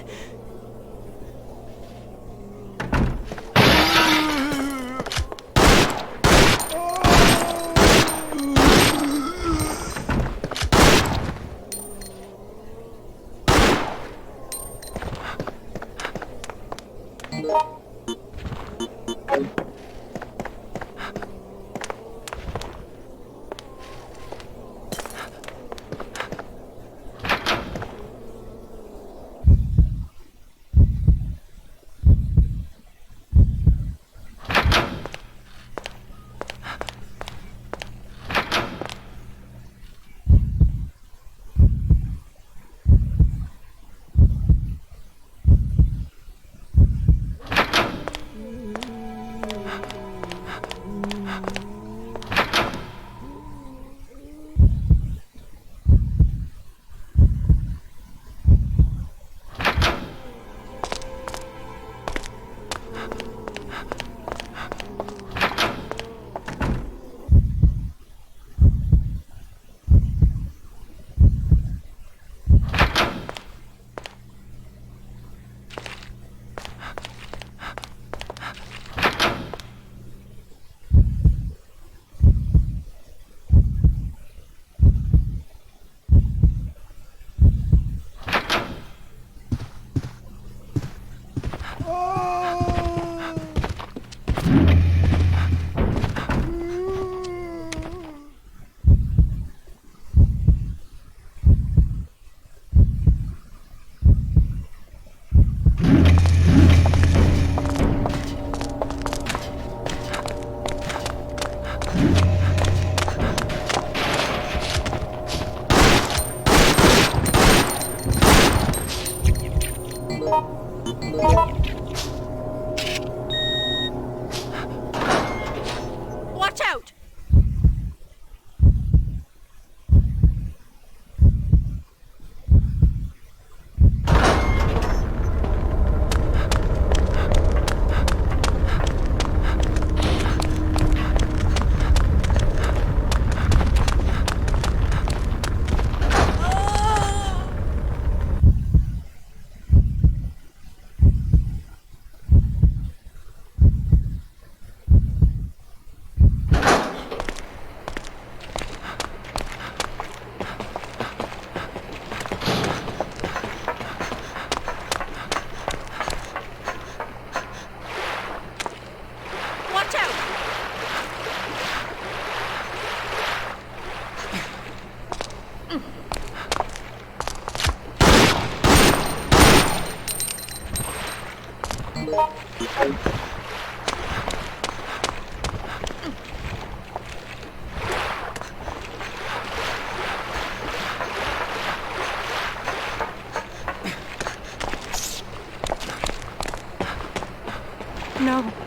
E: No,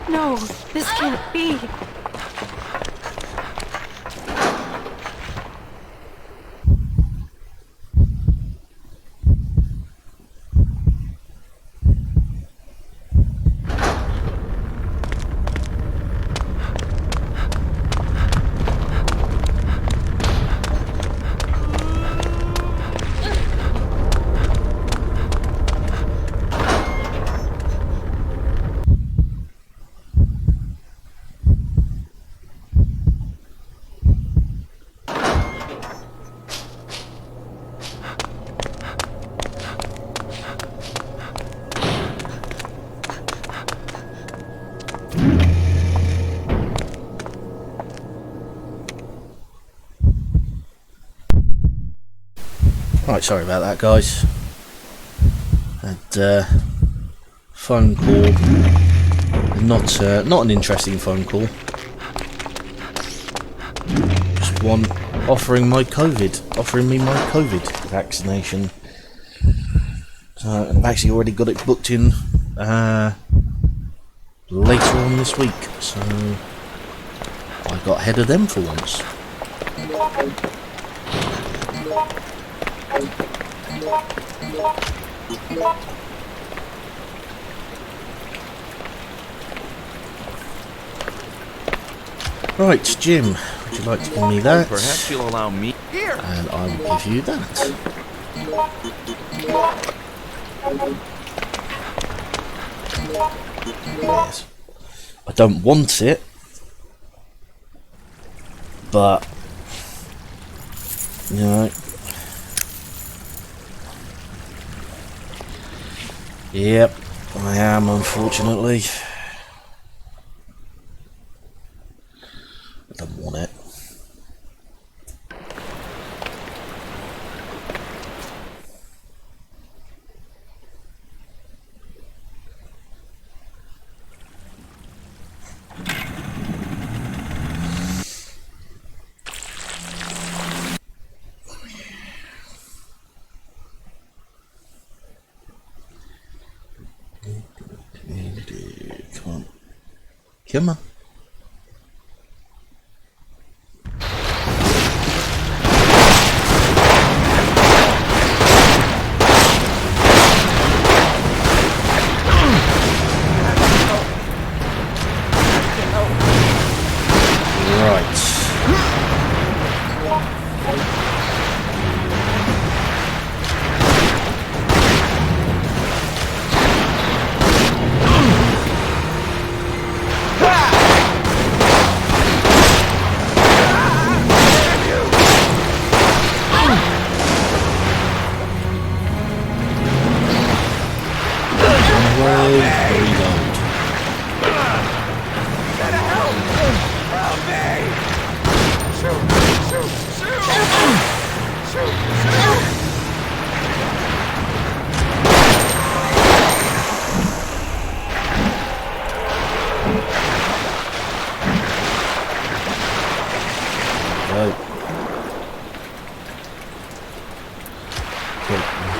E: no, this can't be.
A: Right, sorry about that, guys. Had phone call. Not an interesting phone call. Just one offering me my COVID vaccination. So I've actually already got it booked in later on this week. So I got ahead of them for once. Right, Jim, would you like to give me that?
H: Perhaps you'll allow me.
B: Here!
A: And I will give you that. Yes. I don't want it, but you know. Yep, I am, unfortunately. I don't want it. Come on. Come on.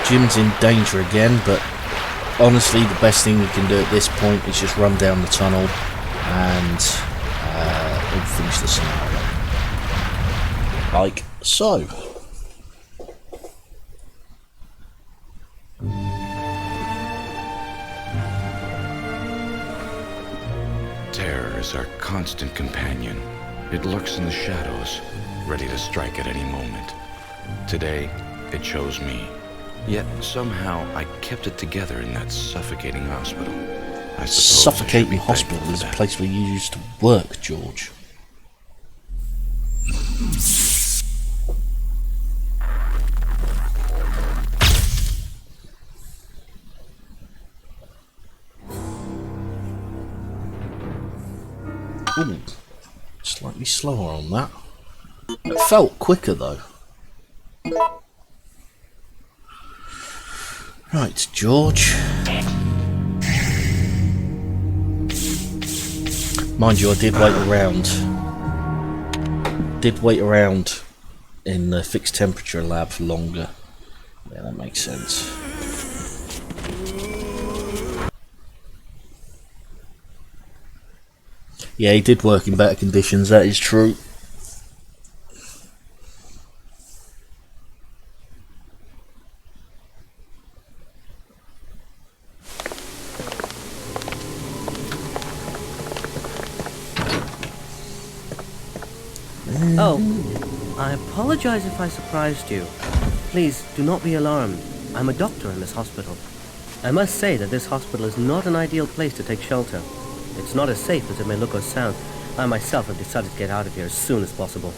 A: Jim's in danger again, but honestly the best thing we can do at this point is just run down the tunnel and finish the scenario. Like so.
I: Terror is our constant companion. It lurks in the shadows, ready to strike at any moment. Today, it chose me. Yet somehow I kept it together in that suffocating hospital. I suppose
A: Suffocating hospital is a place where you used to work, George. Ooh, slightly slower on that. It felt quicker though. Right, George. Mind you, I did wait around. Did wait around in the fixed temperature lab for longer. Yeah, that makes sense. Yeah, he did work in better conditions, that is true.
C: Oh, I apologize if I surprised you. Please, do not be alarmed. I'm a doctor in this hospital. I must say that this hospital is not an ideal place to take shelter. It's not as safe as it may look or sound. I myself have decided to get out of here as soon as possible.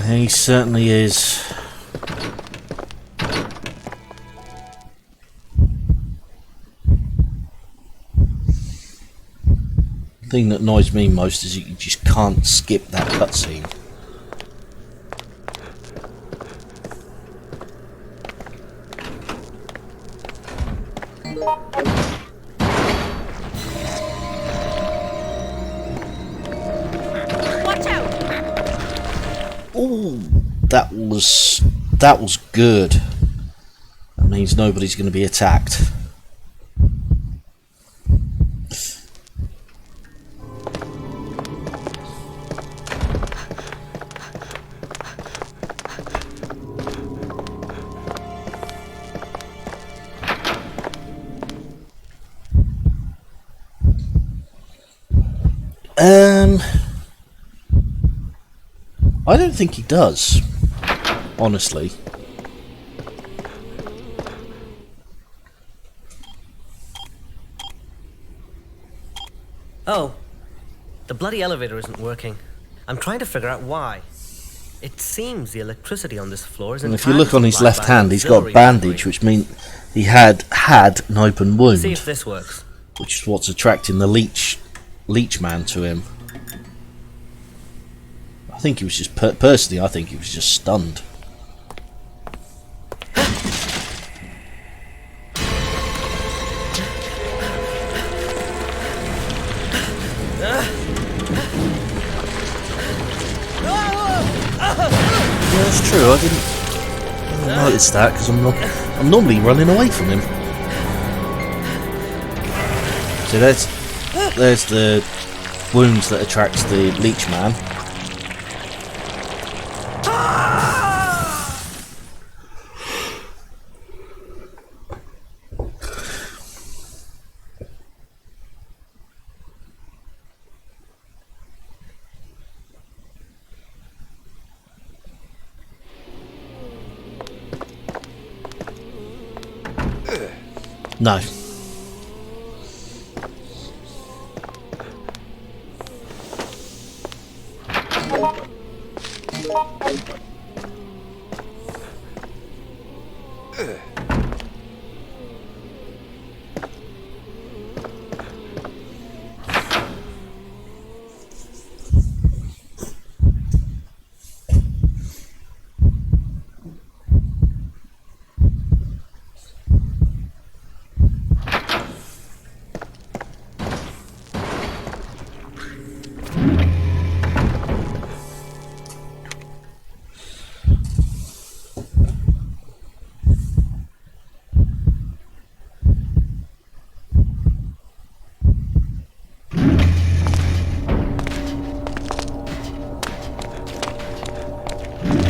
A: He certainly is. The thing that annoys me most is you just can't skip that cutscene.
E: Watch out!
A: Ooh, that was good. That means nobody's going to be attacked. I don't think he does, honestly.
C: Oh, the bloody elevator isn't working. I'm trying to figure out why. It seems the electricity on this floor is
A: And if you look on his left hand, he's got a bandage, which means he had an open wound.
C: See if this works.
A: Which is what's attracting the leech man to him. I think he was just personally, I think he was just stunned. Yeah, that's true. I didn't notice that because I'm normally running away from him. So there's the wounds that attracts the leech man. No.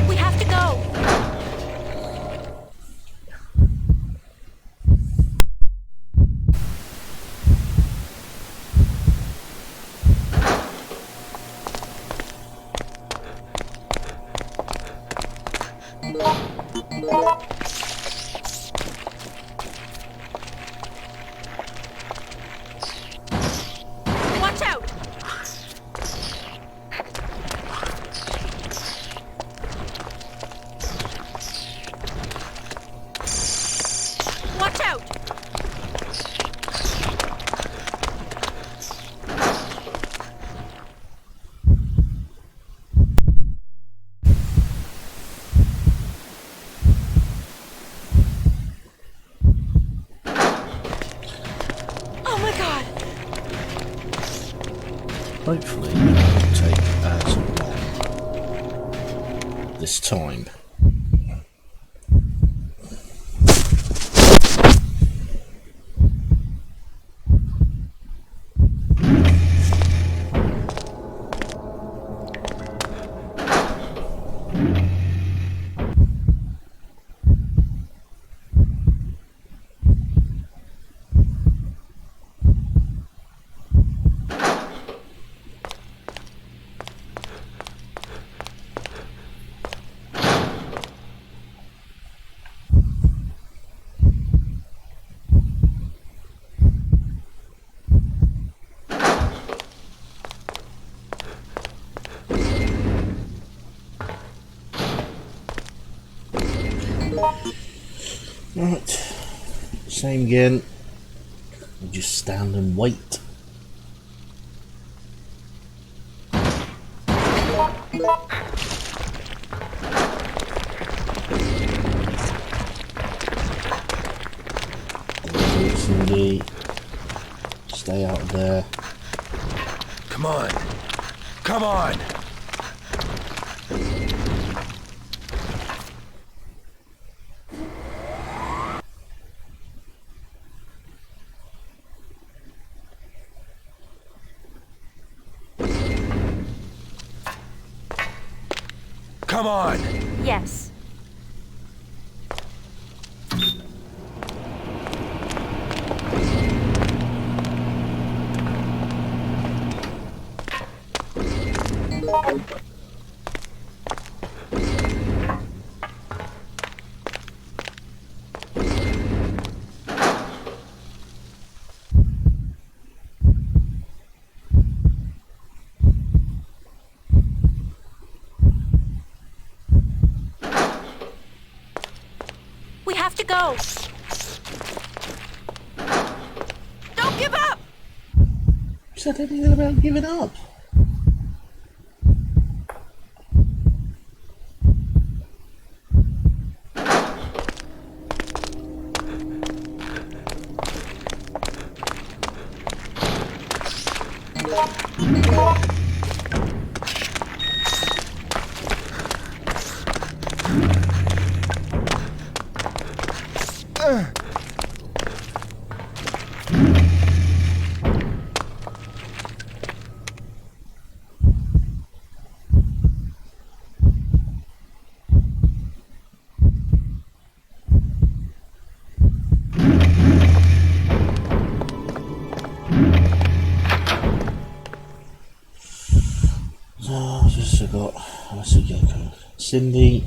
E: We have to go! Watch out!
A: this time. Right, same again. We'll just stand and wait. Cindy, stay out there.
B: Come on. Come on. Come on.
E: Yes. We have to go. Don't give up!
A: You said anything about giving up? Oh, I've just forgot. Let's see, go. Cindy.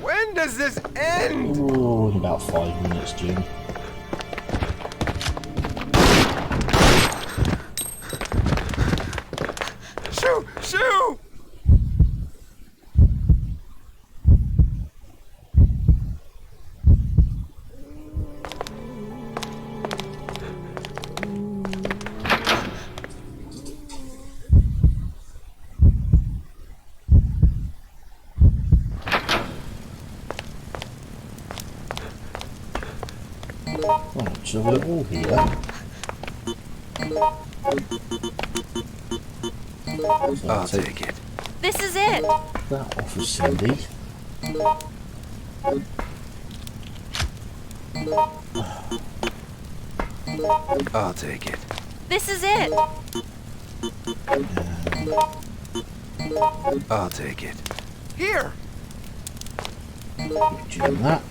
G: When does this end?
A: Oh, in about 5 minutes, Jim.
G: Shoo! Shoo!
A: Right, so we're all here. So
B: I'll take it.
E: This is it.
A: that off of Cindy.
B: I'll take it.
E: This is it.
B: I'll take it.
G: Here!
A: Give Jim that.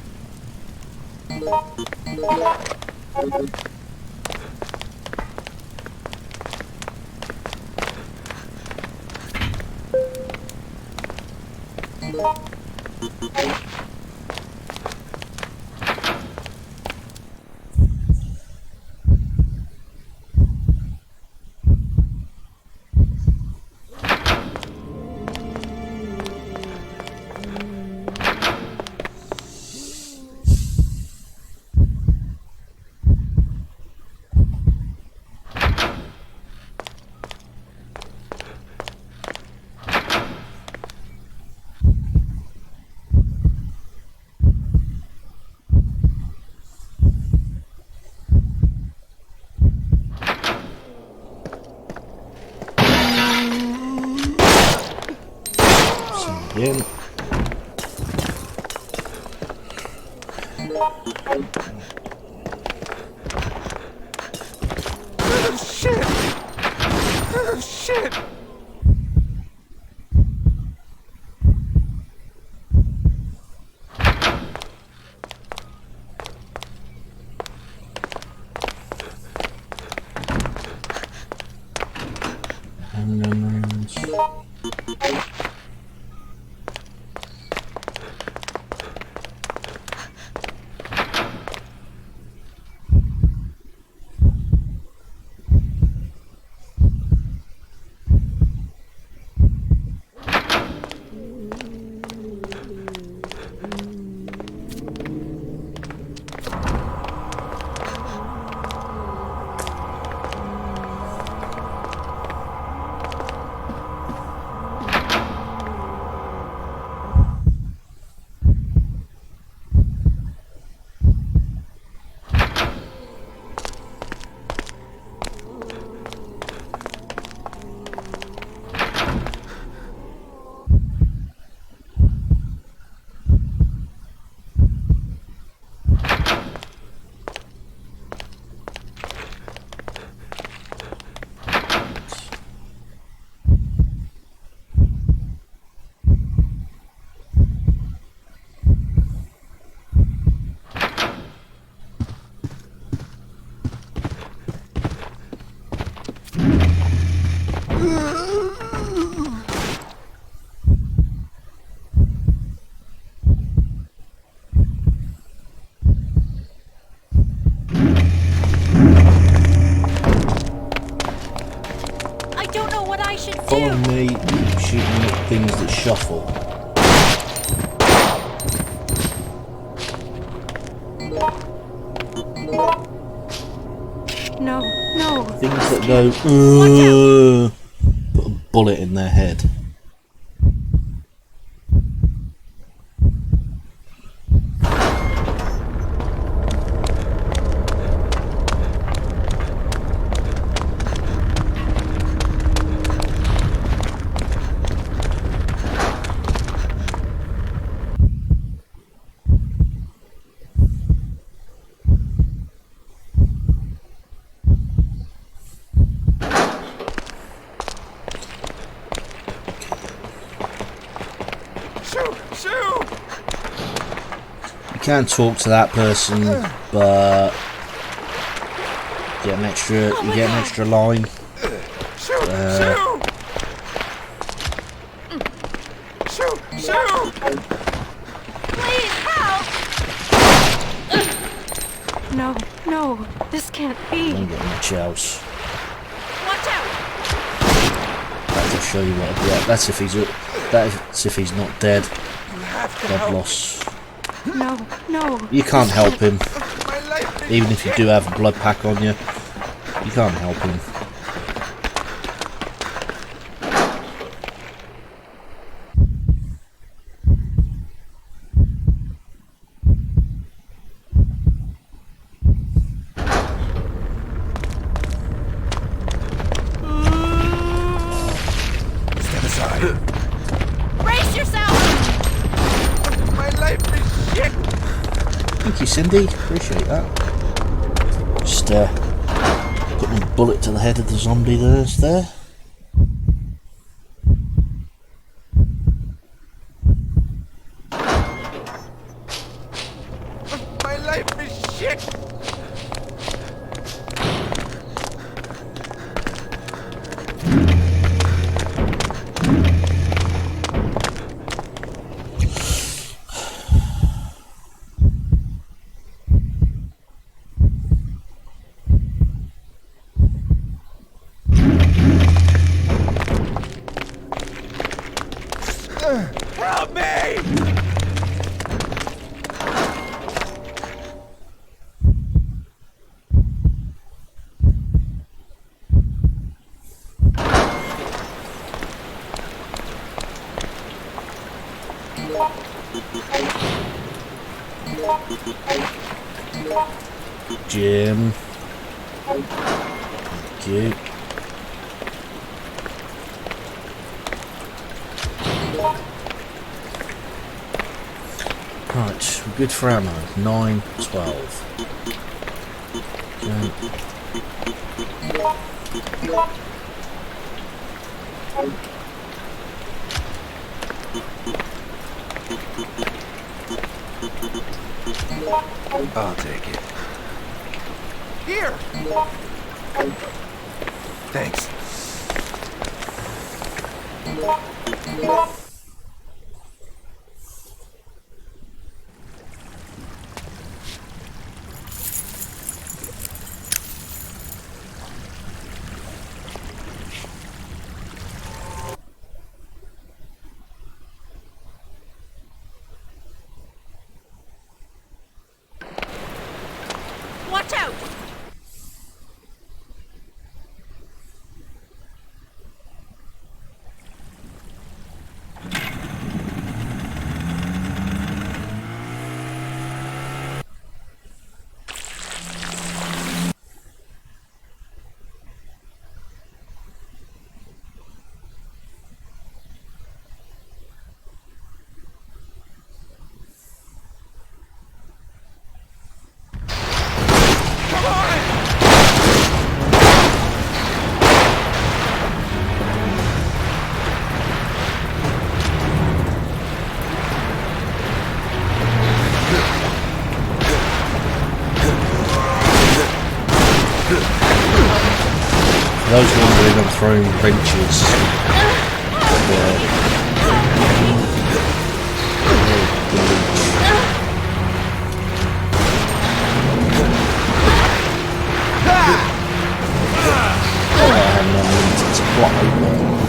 G: Oh, shit! Oh, shit!
E: I don't know what I should
A: Follow
E: do.
A: me, shooting at things that shuffle.
E: No, no.
A: Things that go, put a bullet in their head.
G: Shoo! Shoo!
A: You can talk to that person, but get an extra,
E: Oh
A: you
E: my
A: get an
E: God.
A: extra line.
G: Shoo! Shoo! Shoo! Shoo!
E: Please help! No, no. This can't be.
A: Don't get much else.
E: Watch out!
A: That'll show you what. Yeah, that's if he's not dead.
G: You have to
A: Dead
G: help.
A: loss.
E: No, no.
A: You can't help him,
G: My life is
A: even if you
G: shit.
A: do have a blood pack on you. You can't help him.
B: Step aside.
E: Brace yourself!
G: My life is shit.
A: Thank you, Cindy. Appreciate that. Just putting a bullet to the head of the zombie there.
G: My life is shit. Help me!
A: Jim. Thank you. Right, we're good for ammo. 9, 12. Okay.
B: I'll take it.
G: Here!
B: Thanks.
E: Watch out!
A: For those wondering, I'm throwing wrenches.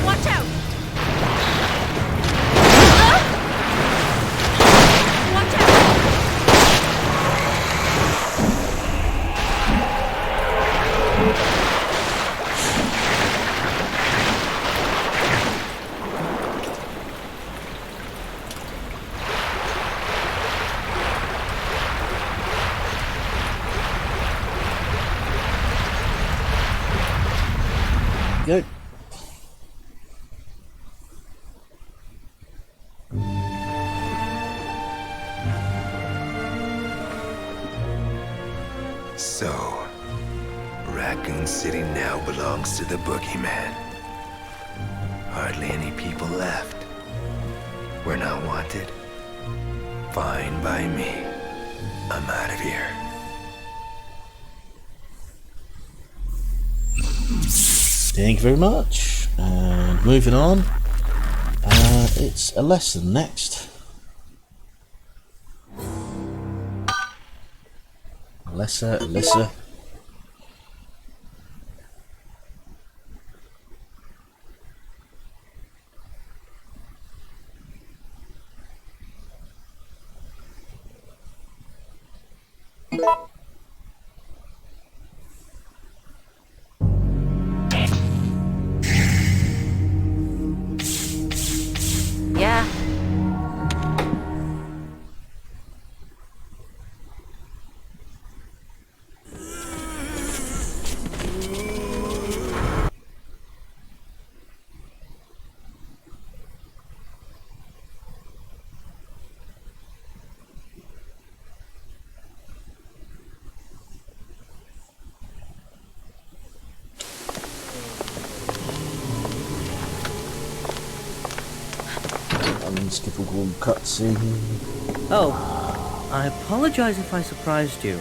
E: Watch out! Watch out!
A: Good.
B: So, Raccoon City now belongs to the Boogeyman. Hardly any people left. We're not wanted. Fine by me. I'm out of here.
A: Thank you very much. And moving on. It's a lesson next. Alyssa.
E: Yeah.
A: Unskippable cutscene.
C: Oh, I apologize if I surprised you.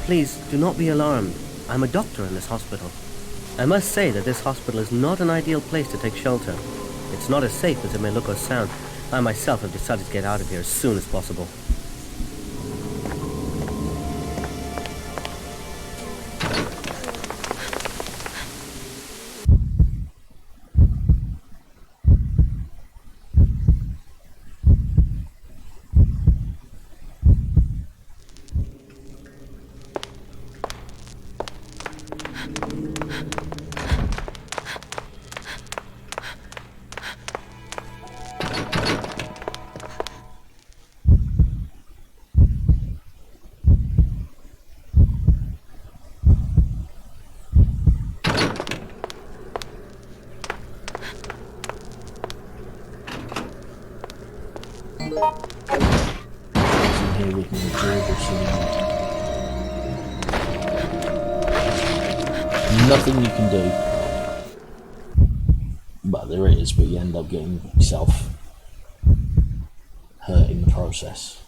C: Please do not be alarmed. I'm a doctor in this hospital. I must say that this hospital is not an ideal place to take shelter. It's not as safe as it may look or sound. I myself have decided to get out of here as soon as possible.
A: here with me, George, nothing you can do. Well, there is, but you end up getting yourself hurt in the process.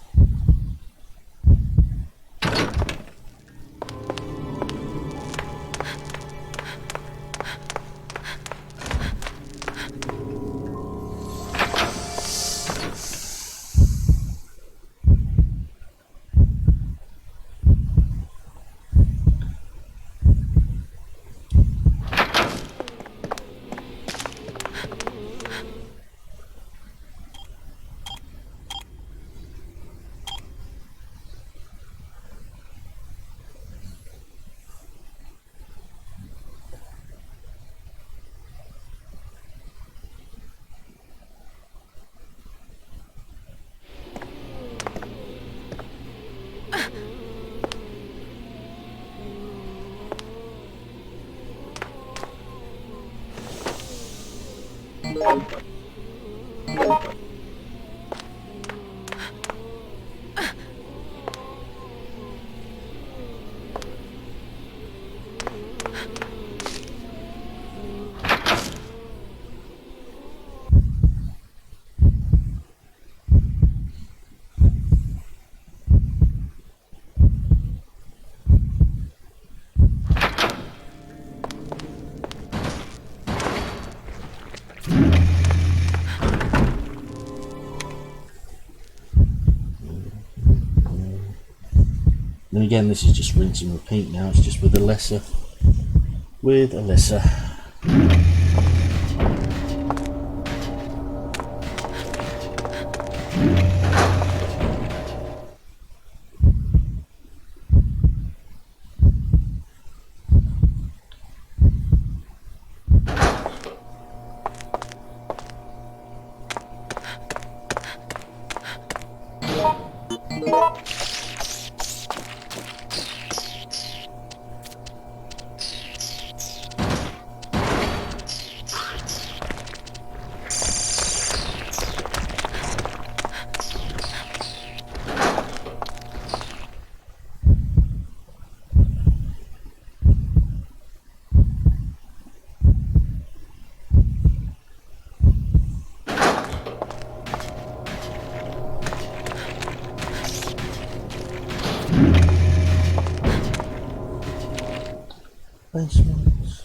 A: And again, this is just rinse and repeat now, it's just with Alyssa. With Alyssa. Basements.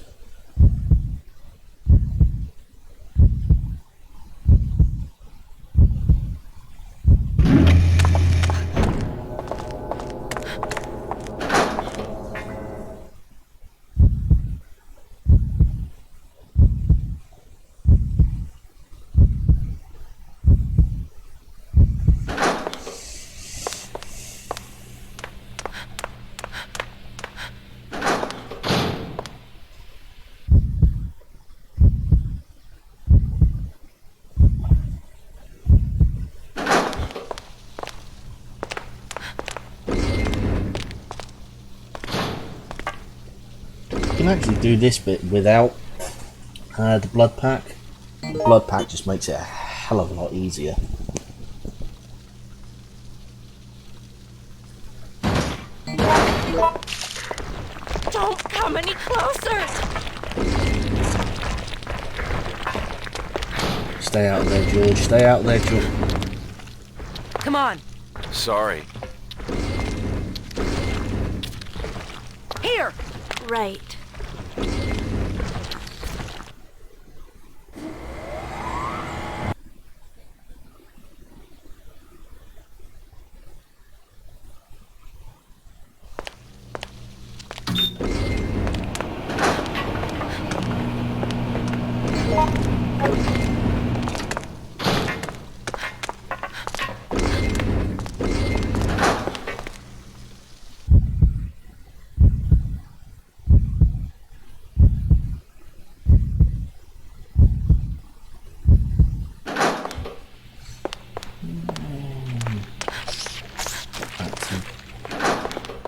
A: You can actually do this bit without the blood pack. The blood pack just makes it a hell of a lot easier.
E: Don't come any closer!
A: Stay out of there, George. Stay out there, George.
E: Come on.
H: Sorry.
E: Here! Right.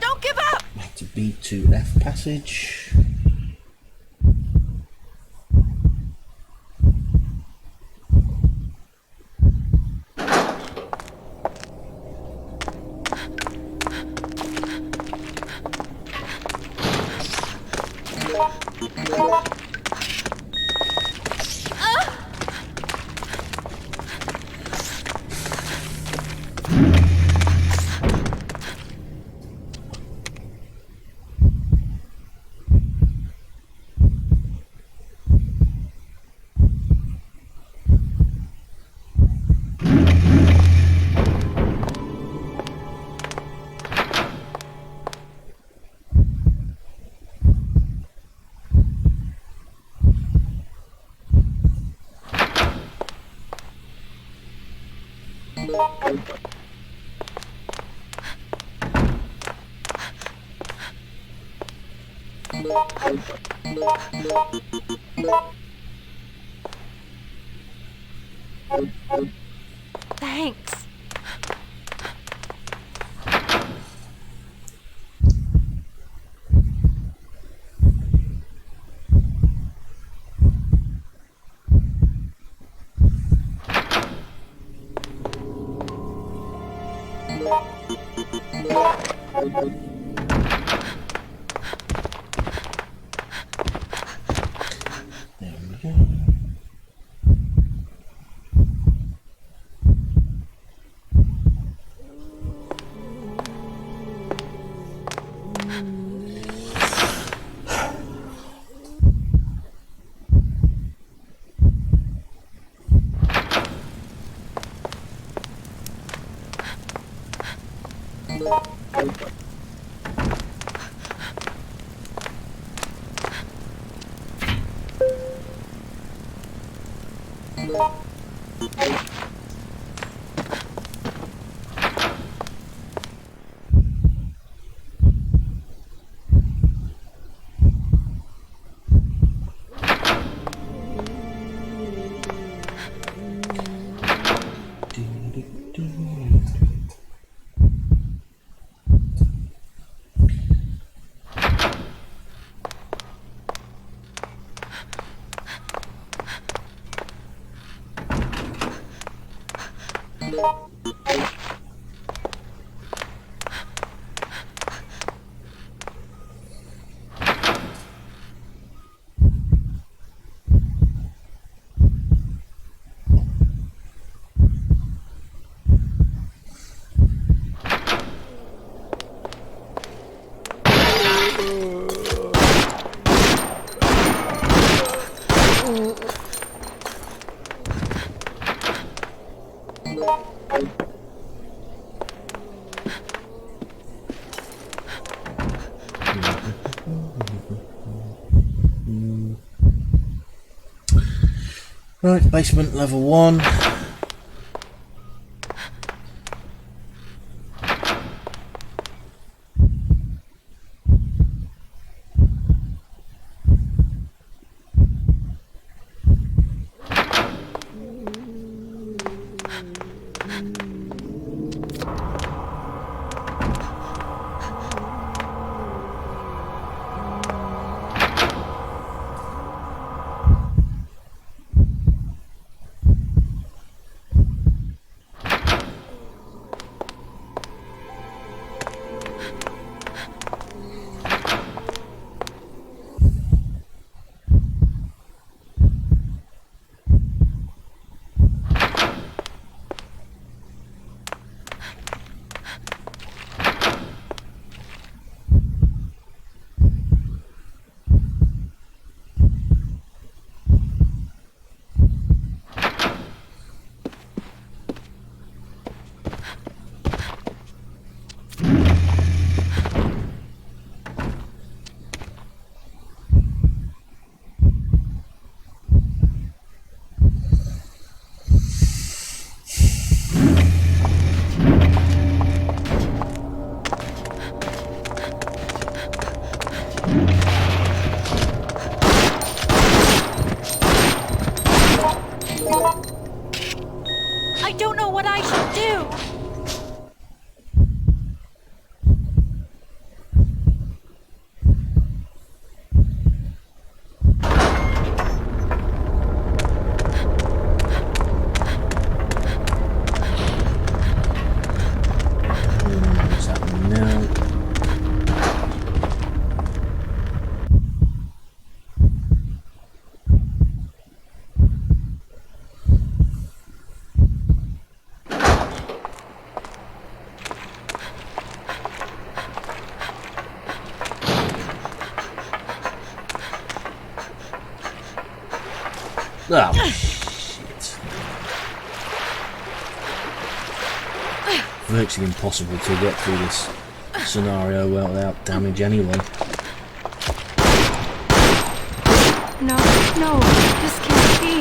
E: Don't give up!
A: Back to B2F passage.
E: Thanks.
A: There we go. Right, basement level 1.
E: I don't know what I should do.
A: What's happening now? Oh, shit. Virtually impossible to get through this scenario without damage anyway.
E: No, no, this can't be.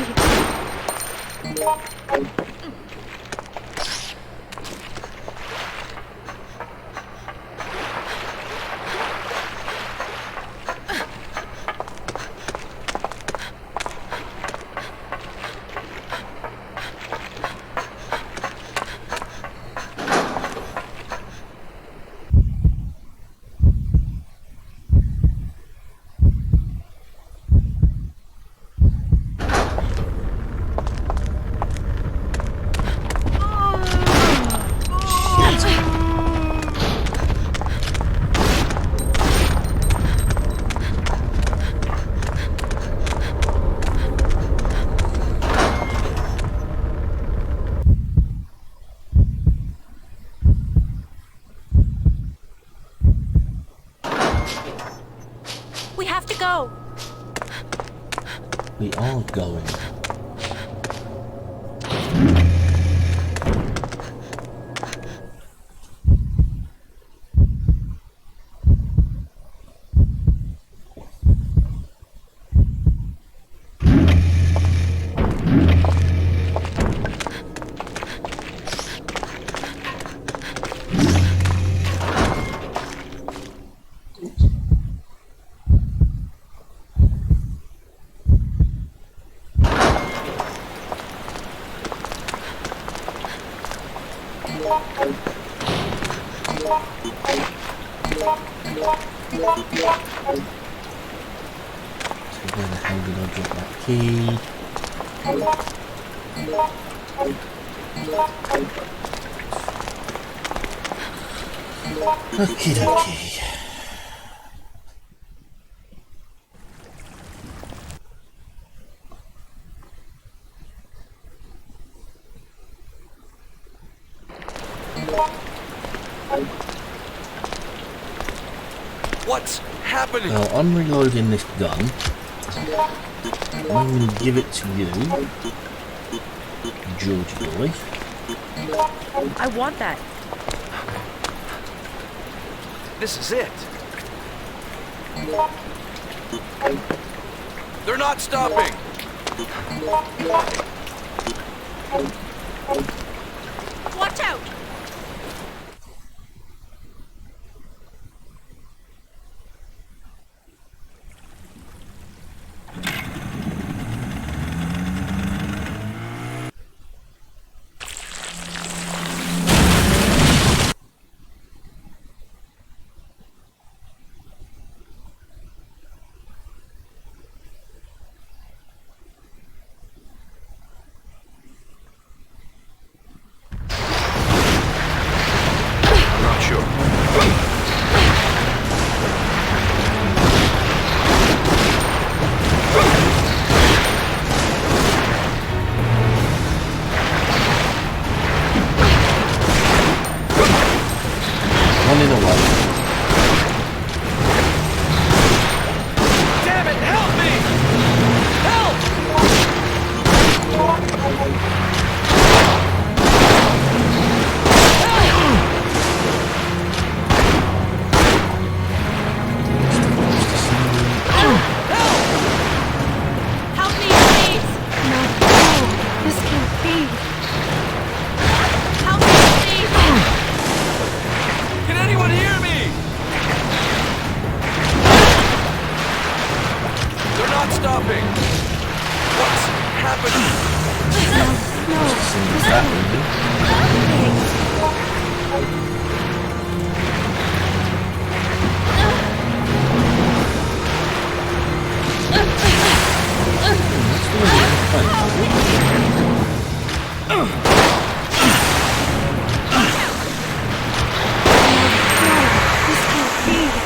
E: go.
A: We are going. Where the hell did I drop that key? Okie dokie.
H: What's happening?
A: Now I'm reloading this gun. I'm going to give it to you, Georgie boy.
E: I want that.
H: This is it. They're not stopping.
E: Watch out!
H: Not sure.
A: Running away.
H: Damn it! Help me! Help!
E: Help me, please! No, this can't be. Help me, please!
H: Can anyone hear me? They're not stopping. What's happening?
A: Seems that really.
E: This can't be.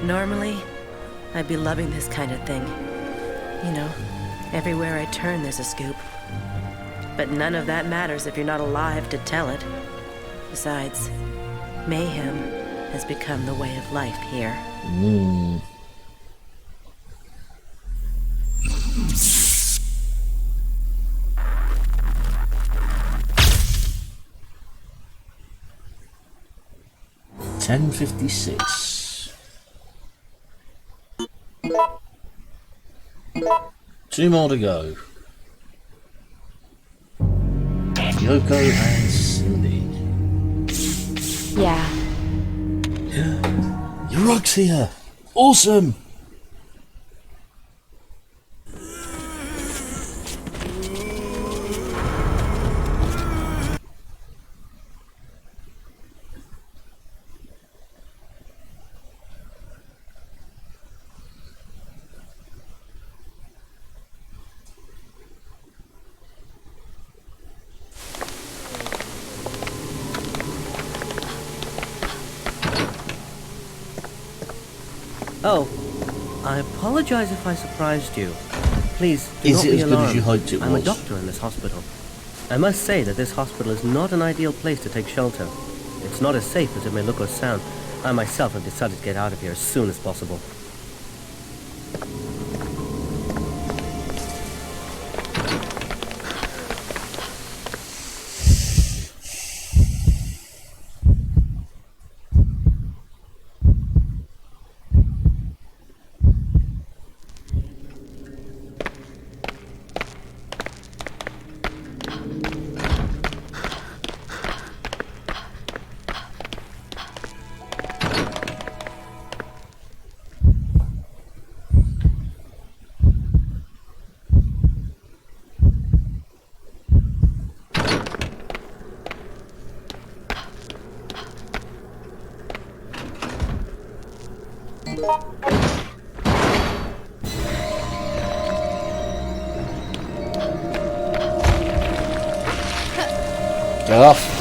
J: Normally, I'd be loving this kind of thing. You know, everywhere I turn there's a scoop. But none of that matters if you're not alive to tell it. Besides, mayhem has become the way of life here.
A: Mm. $10.56. Two more to go. Yoko and Cindy.
E: Yeah.
A: Your rug's here. Awesome.
C: Oh, I apologize if I surprised you. Please do
A: Is
C: not
A: it
C: be
A: as good
C: alarmed.
A: as you hoped it
C: I'm a
A: was?
C: doctor in this hospital. I must say that this hospital is not an ideal place to take shelter. It's not as safe as it may look or sound. I myself have decided to get out of here as soon as possible.
A: Get off.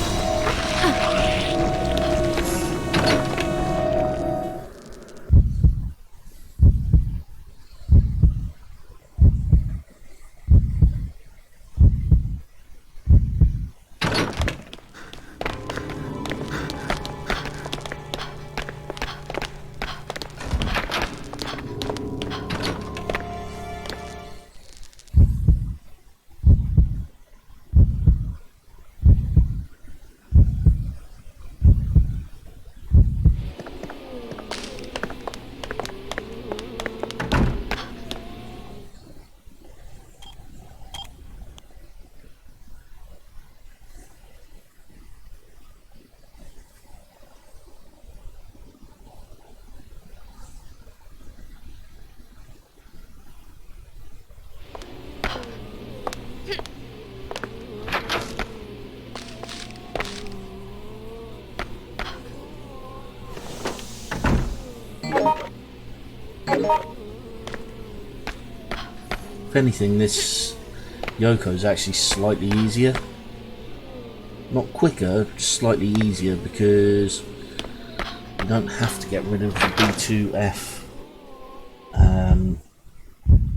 A: If anything, this Yoko is actually slightly easier. Not quicker, just slightly easier because you don't have to get rid of the B2F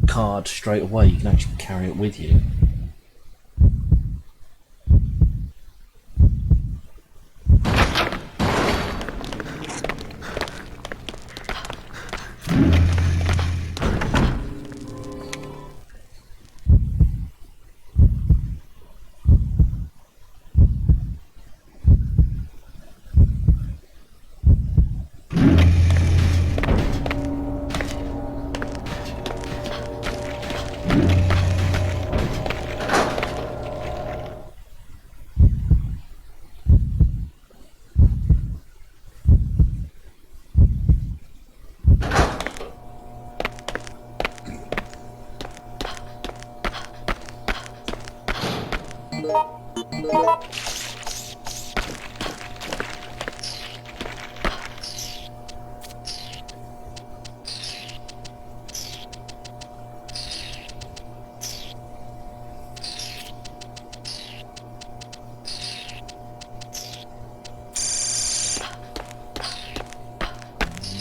A: card straight away. You can actually carry it with you.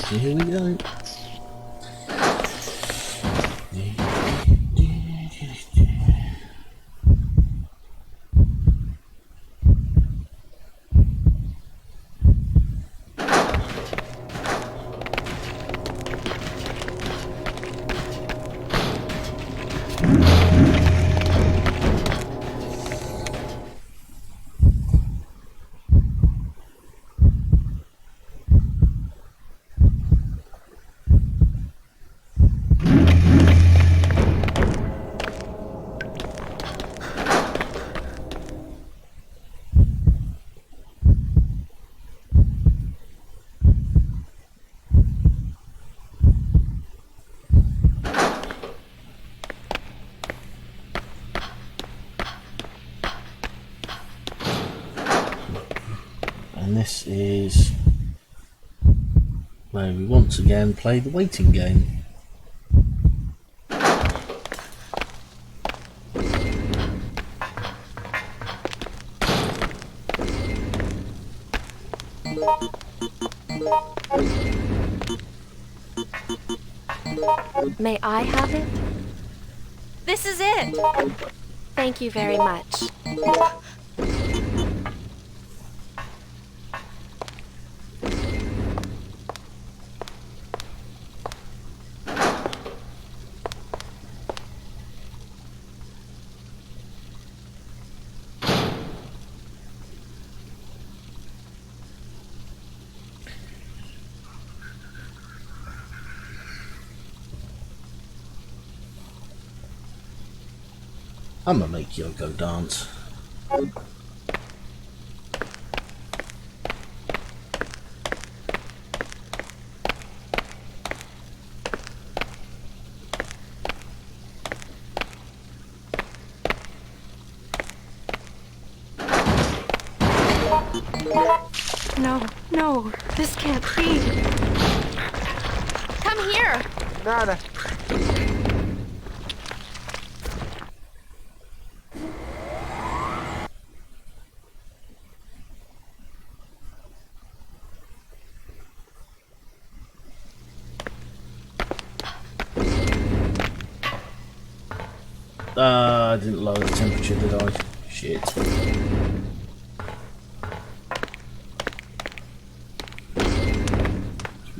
A: Here we go. And this is where we once again play the waiting game.
E: May I have it? This is it! Thank you very much.
A: I'm gonna make Yoko dance.
E: No, no, this can't be. Come here!
G: Nada.
A: I didn't lower the temperature, did I? Shit.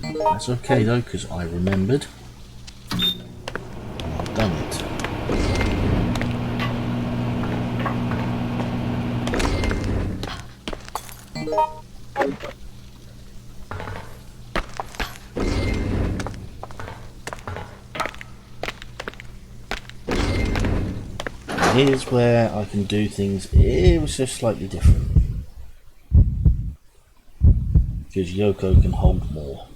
A: That's okay though, because I remembered. And I've done it. Here's where I can do things ever so slightly different. Because Yoko can hold more.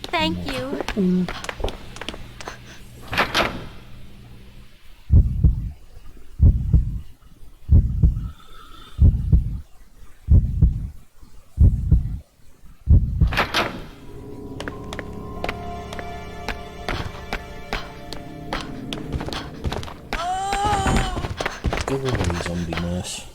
E: Thank you.
A: Go away, zombie nurse.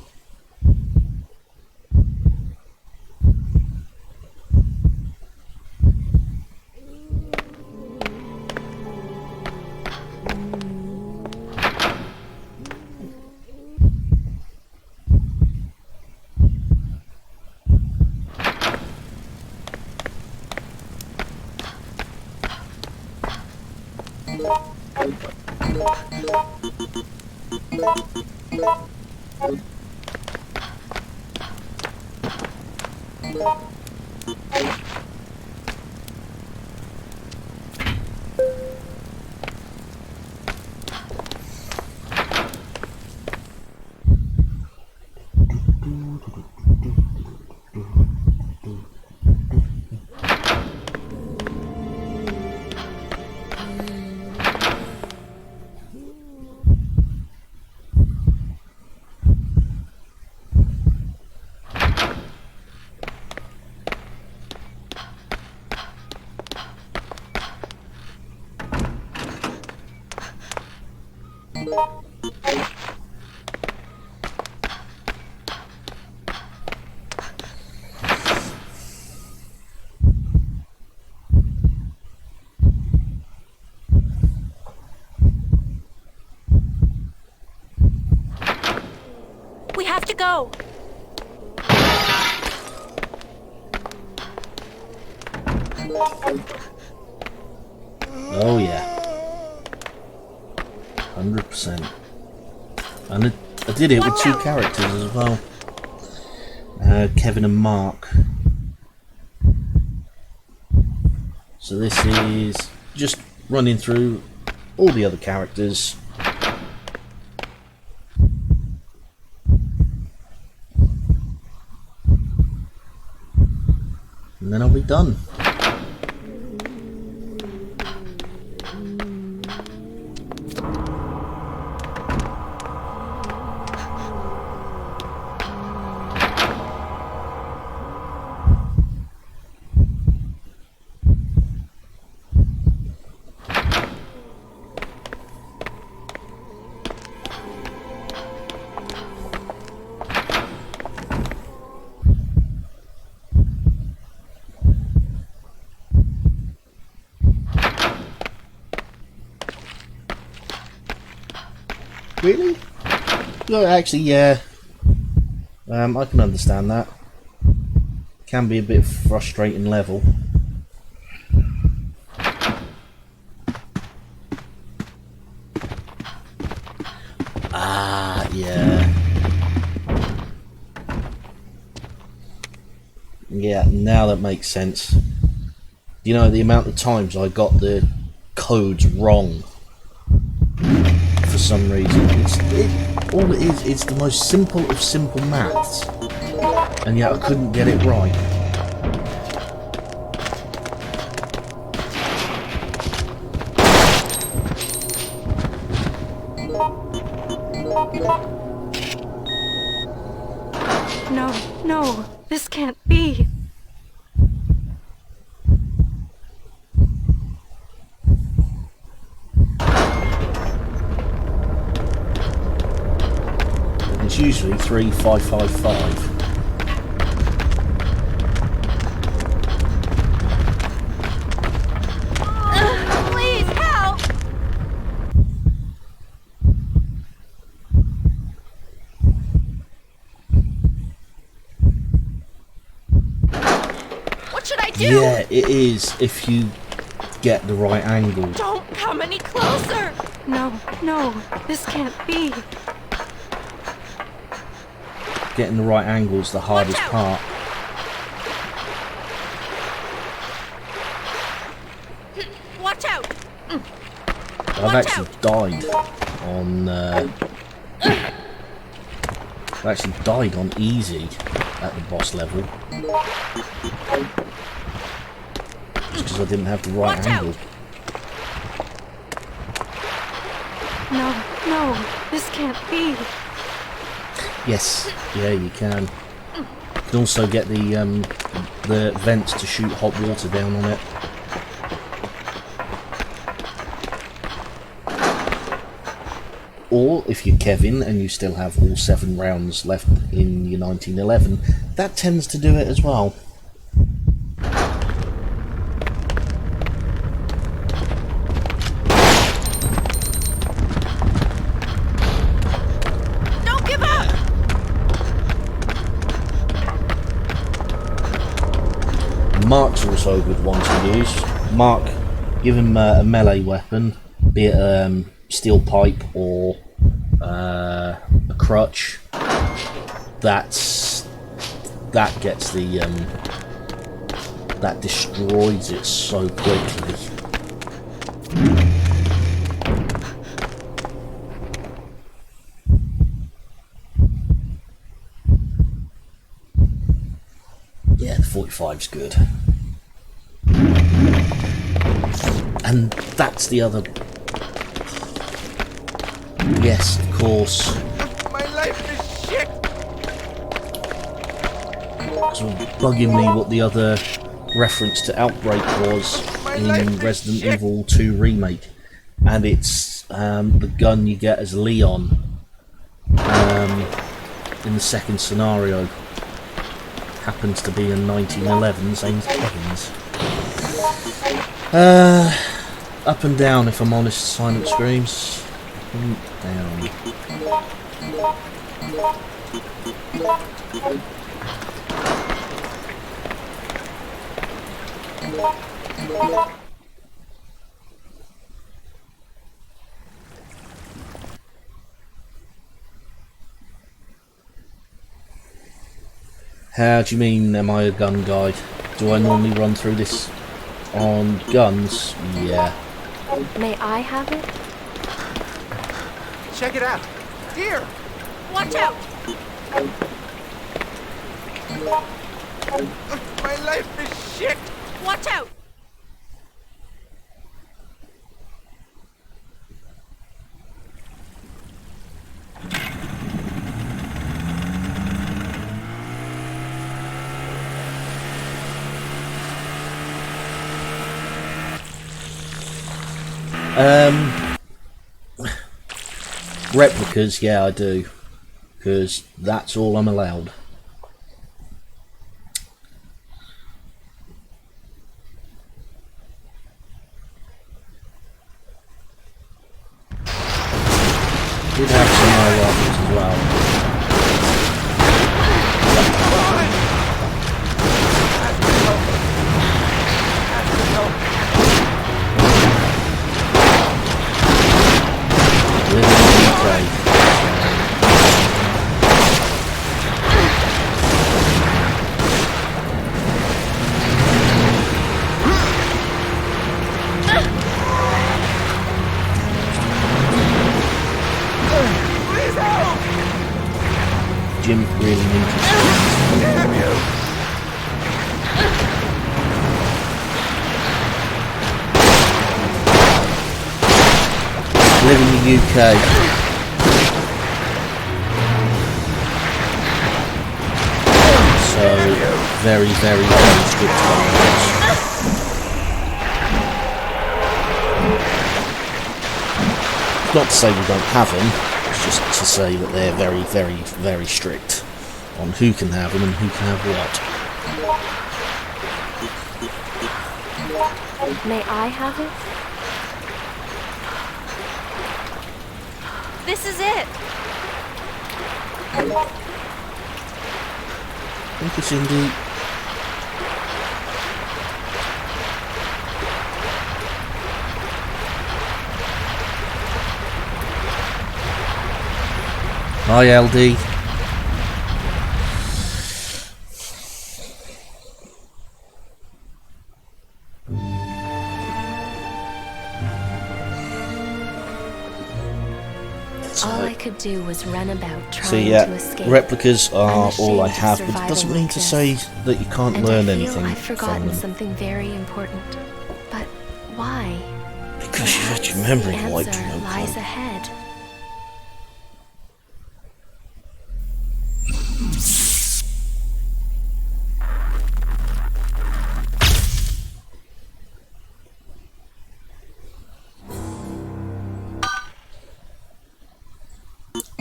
E: We have to go.
A: Oh yeah. 100%. And I did it with 2 characters as well. Kevin and Mark. So this is just running through all the other characters. And then I'll be done. Really? No, actually, yeah. I can understand that. Can be a bit frustrating level. Ah, yeah. Yeah, now that makes sense. You know, the amount of times I got the codes wrong for some reason. All it is, it's the most simple of simple maths, and yet I couldn't get it right.
E: No, this can't be.
A: It's usually 3555.
E: Please help! What should I do?
A: Yeah, it is if you get the right angle.
E: Don't come any closer! No, this can't be.
A: Getting the right angle is the hardest part.
E: Watch out!
A: I've actually died on. I've actually died on easy at the boss level. Just because I didn't have the right angle.
E: No, this can't be.
A: Yes, yeah, you can. You can also get the vents to shoot hot water down on it. Or if you're Kevin and you still have all 7 rounds left in your 1911, that tends to do it as well. Mark's also a good one to use. Mark, give him a melee weapon, be it a steel pipe or a crutch. That gets the that destroys it so quickly. Yeah, the 45's good. And that's the other... Yes, of course.
G: My life is shit!
A: So bugging me what the other reference to Outbreak was in Resident Evil 2 Remake. And it's the gun you get as Leon in the second scenario. Happens to be in 1911, same as Kevin's. Up and down, if I'm honest, Silent Screams. Up and down. How do you mean, am I a gun guy? Do I normally run through this on guns? Yeah.
E: May I have it?
G: Check it out. Here!
E: Watch out!
G: My life is shit!
E: Watch out!
A: Replicas, yeah, I do. Because that's all I'm allowed. Did have some eye rifles as well. Jim really interested.
G: Damn you!
A: Live in the UK. So very, very, very strict guidelines. Not to say we don't have them. Just to say that they're very, very, very strict on who can have them and who can have what.
E: May I have it? This is it!
A: Thank you, Cindy. Hi, LD.
E: All I could do was run about trying
A: So yeah,
E: to escape.
A: replicas are
E: I'm
A: all I
E: ashamed of
A: have, but it
E: surviving
A: doesn't mean
E: like
A: to
E: this.
A: say that you can't
E: And
A: learn
E: I feel
A: anything
E: I've
A: from
E: forgotten
A: them.
E: something very important. But why?
A: Because you had your
E: Perhaps
A: memory
E: the
A: wiped,
E: answer
A: you know,
E: lies
A: cunt.
E: ahead.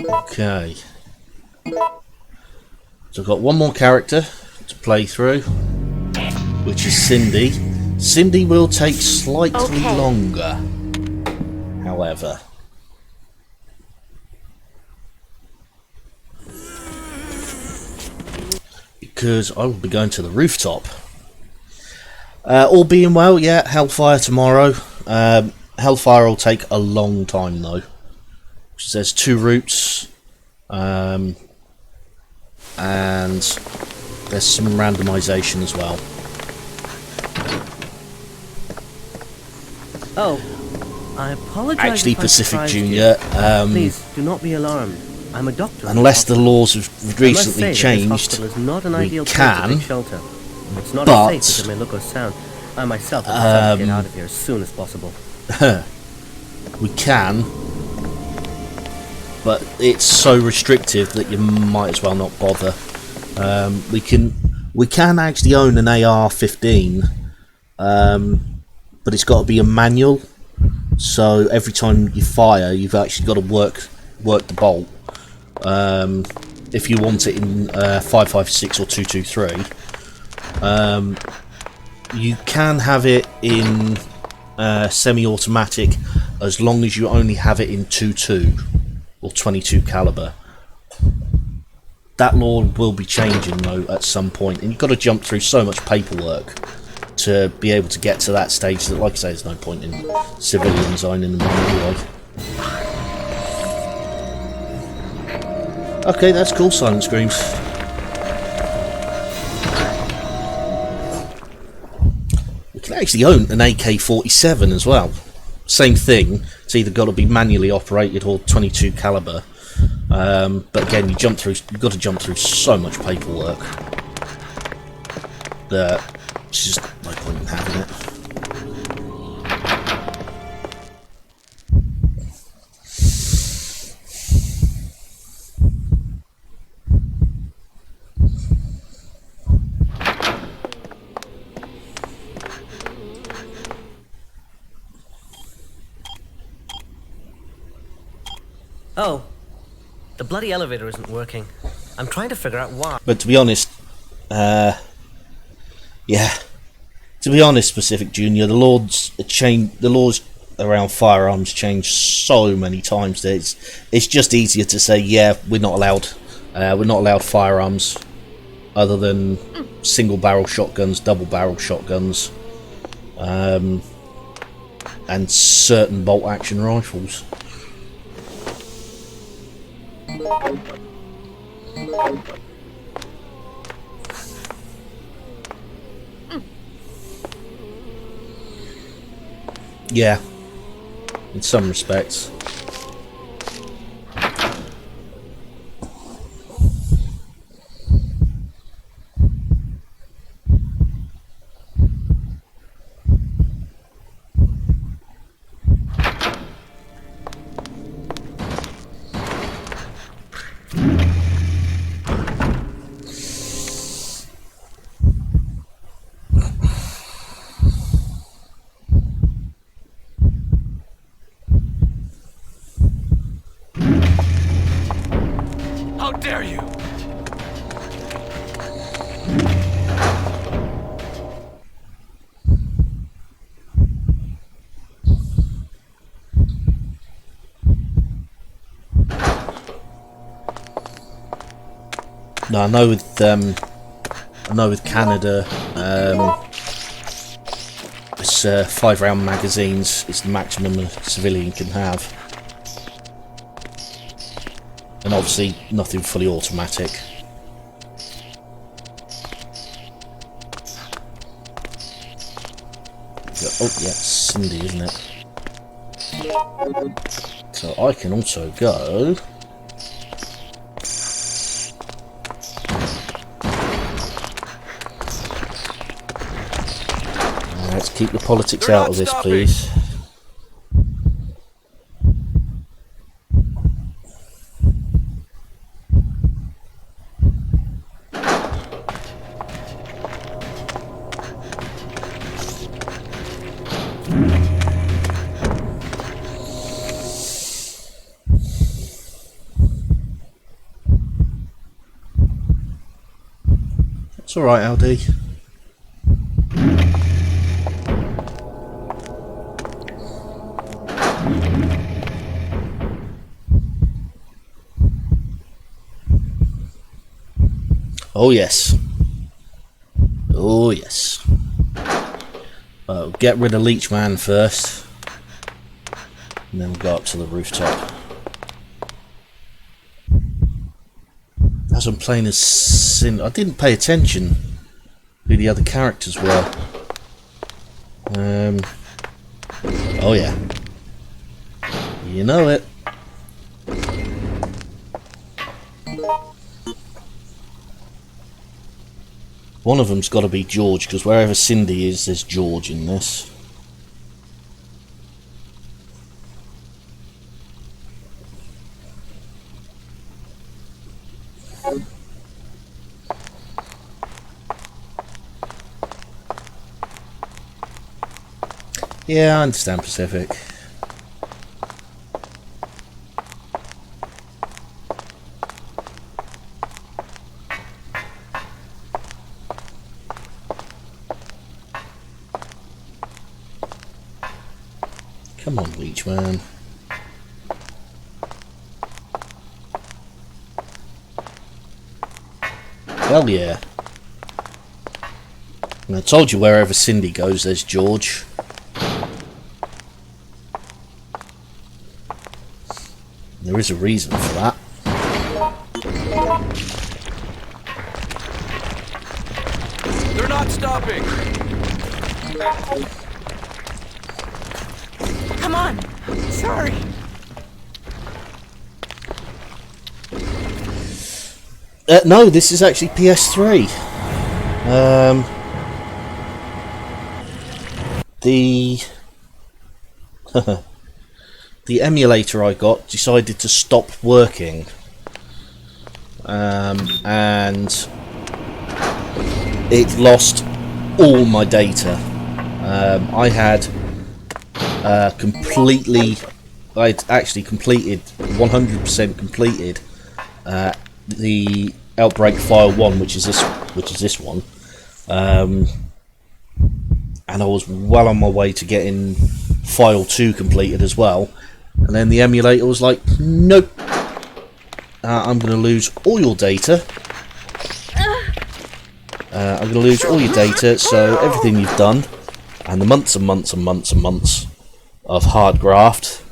A: Okay. So I've got one more character to play through, which is Cindy. Cindy will take slightly longer, however. Because I will be going to the rooftop. All being well, yeah, Hellfire tomorrow. Hellfire will take a long time though. There's 2 routes, and there's some randomization as well.
C: Oh, I apologize.
A: Actually,
C: if I
A: Pacific
C: surprised
A: Junior,
C: you. Please do not be alarmed. I'm a doctor.
A: unless the laws have
C: I must
A: recently
C: say that this
A: changed,
C: hospital is not an
A: we
C: ideal place to
A: can,
C: take shelter. It's not
A: but
C: as safe as it may look or sound. I myself have decided to get out of here as soon as possible.
A: we can, but it's so restrictive that you might as well not bother. We can actually own an AR-15, but it's got to be a manual. So every time you fire, you've actually got to work the bolt. If you want it in 5.56 or 2.23, you can have it in semi-automatic as long as you only have it in 2.2 or 22 caliber. That law will be changing though at some point, and you've got to jump through so much paperwork to be able to get to that stage. That, like I say, there's no point in civilians owning them anyway. Okay, that's cool. Silent screams. You can actually own an AK-47 as well. Same thing. It's either got to be manually operated or 22 caliber. But again, you've got to jump through so much paperwork that it's just no point in having it.
C: Oh, the bloody elevator isn't working. I'm trying to figure out why.
A: But to be honest, yeah. To be honest, Pacific Junior, the laws around firearms changed so many times that it's just easier to say, yeah, we're not allowed firearms other than single barrel shotguns, double barrel shotguns, and certain bolt action rifles. Yeah, in some respects.
H: How dare you?
A: No, I know with Canada, it's 5-round magazines is the maximum a civilian can have, and obviously nothing fully automatic. Oh yeah, it's Cindy, isn't it? So I can also go. Let's keep the politics out of this, please. It's alright, LD. Oh yes. Oh yes. Get rid of Leech Man first, and then we'll go up to the rooftop. As I'm playing as Sin, I didn't pay attention who the other characters were. Oh yeah. You know it. One of them's got to be George, because wherever Cindy is, there's George in this. Yeah, I understand, Pacific. Come on, Leech Man. Hell yeah. And I told you wherever Cindy goes, there's George. There is a reason for that.
H: They're not stopping!
J: Come on!
H: Sorry!
A: No, this is actually PS3. The the emulator I got decided to stop working, and it lost all my data. I had I'd actually completed 100% completed the Outbreak File 1, which is this one, and I was well on my way to getting File 2 completed as well, and then the emulator was like, nope, I'm going to lose all your data. I'm going to lose all your data, so everything you've done, and the months and months and months and months of hard graft,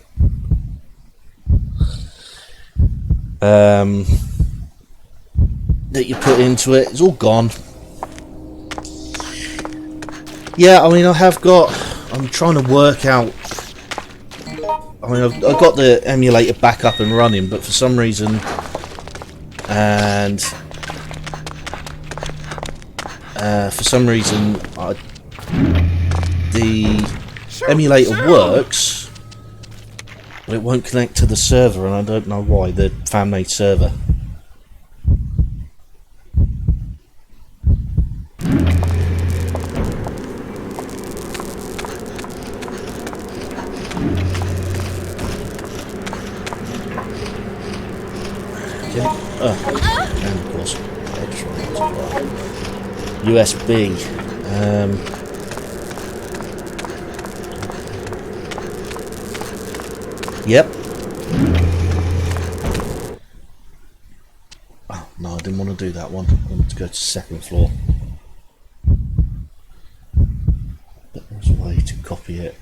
A: that you put into it, it's all gone. Yeah, I mean, I'm trying to work out, I mean, I've got the emulator back up and running, but for some reason, the emulator works, but it won't connect to the server, and I don't know why, the fan-made server. And of course, extra ones as well. USB. Yep. Oh, no, I didn't want to do that one. I wanted to go to the second floor. But there's a way to copy it.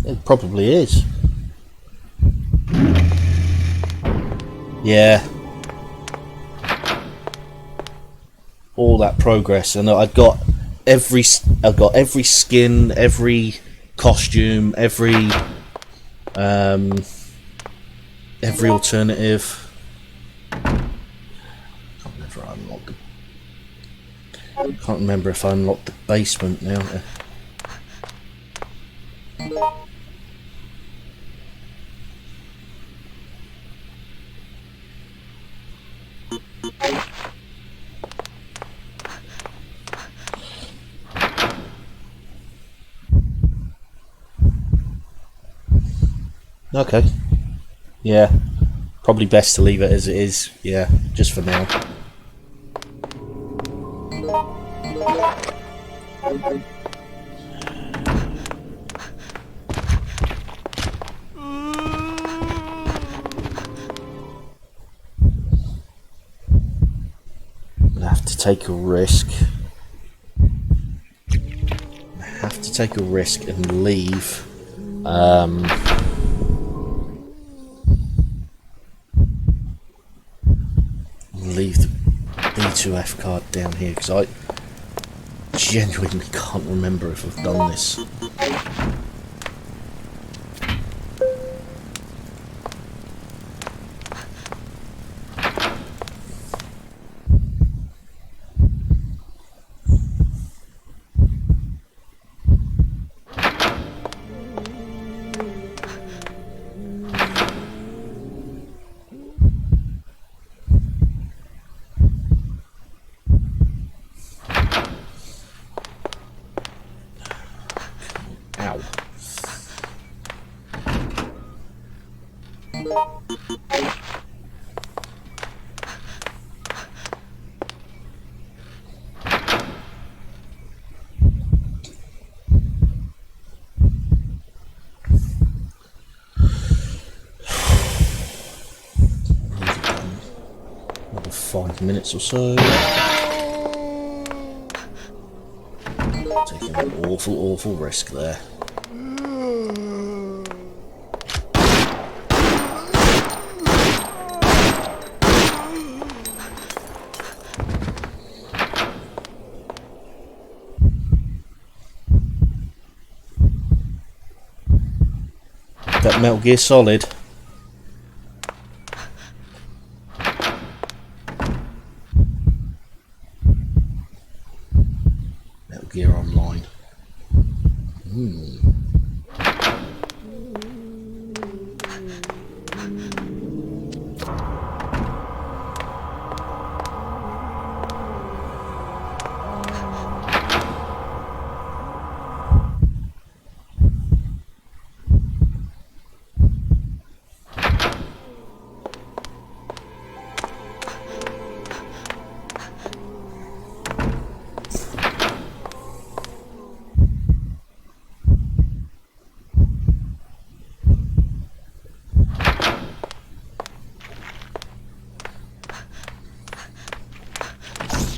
A: It probably is. Yeah. All that progress, and I've got every skin, every costume, every alternative. Can't remember if I unlocked the basement now. Okay. Yeah. Probably best to leave it as it is. Yeah, just for now. I have to take a risk. I have to take a risk and leave. Leave the B2F card down here, because I genuinely can't remember if I've done this. Ow. another 5 minutes or so. Taking an awful risk there. That Metal Gear Solid. Metal Gear Online.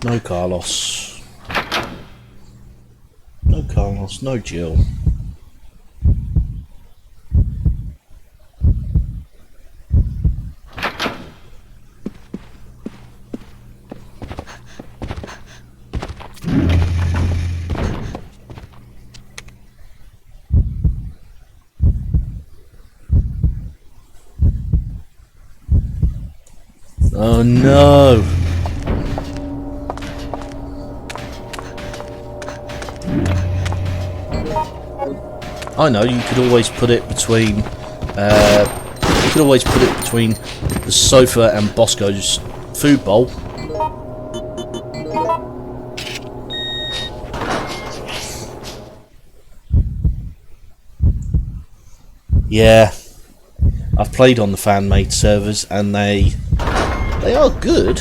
A: No Carlos. No Carlos, no Jill. Oh no! I know, you could always put it between the sofa and Bosco's food bowl. Yeah, I've played on the fan-made servers and they are good,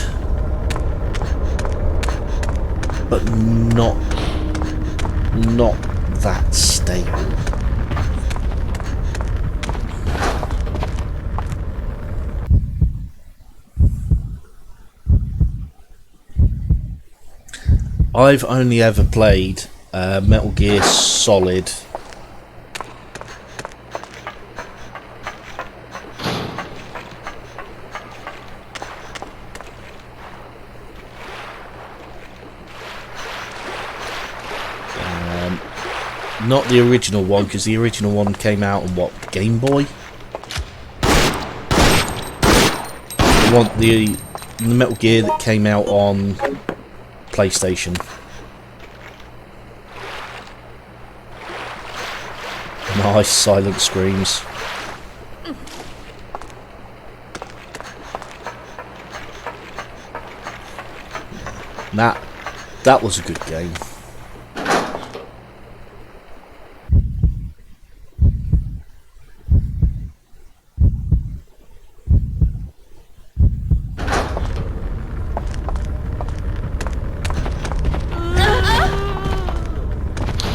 A: but not that stable. I've only ever played Metal Gear Solid. Not the original one, because the original one came out on what, Game Boy? The Metal Gear that came out on PlayStation. Nice silent screams. That was a good game.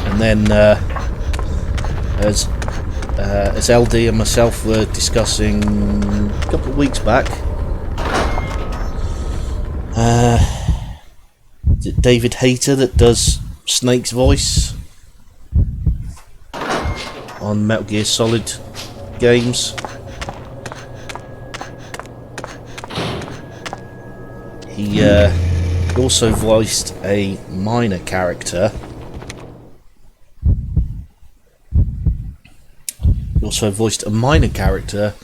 A: And then, as LD and myself were discussing a couple of weeks back, is it David Hayter that does Snake's voice on Metal Gear Solid games? He also voiced a minor character. Also voiced a minor character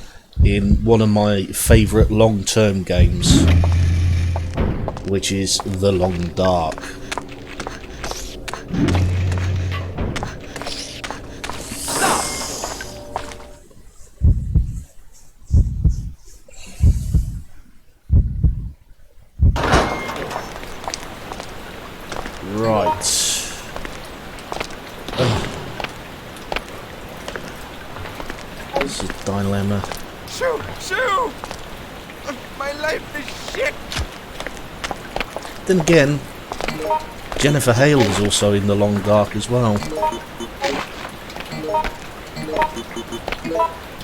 A: in one of my favourite long-term games, which is The Long Dark. Right. This is a dilemma.
G: Shoo! My life is shit!
A: Then again, Jennifer Hale is also in The Long Dark as well.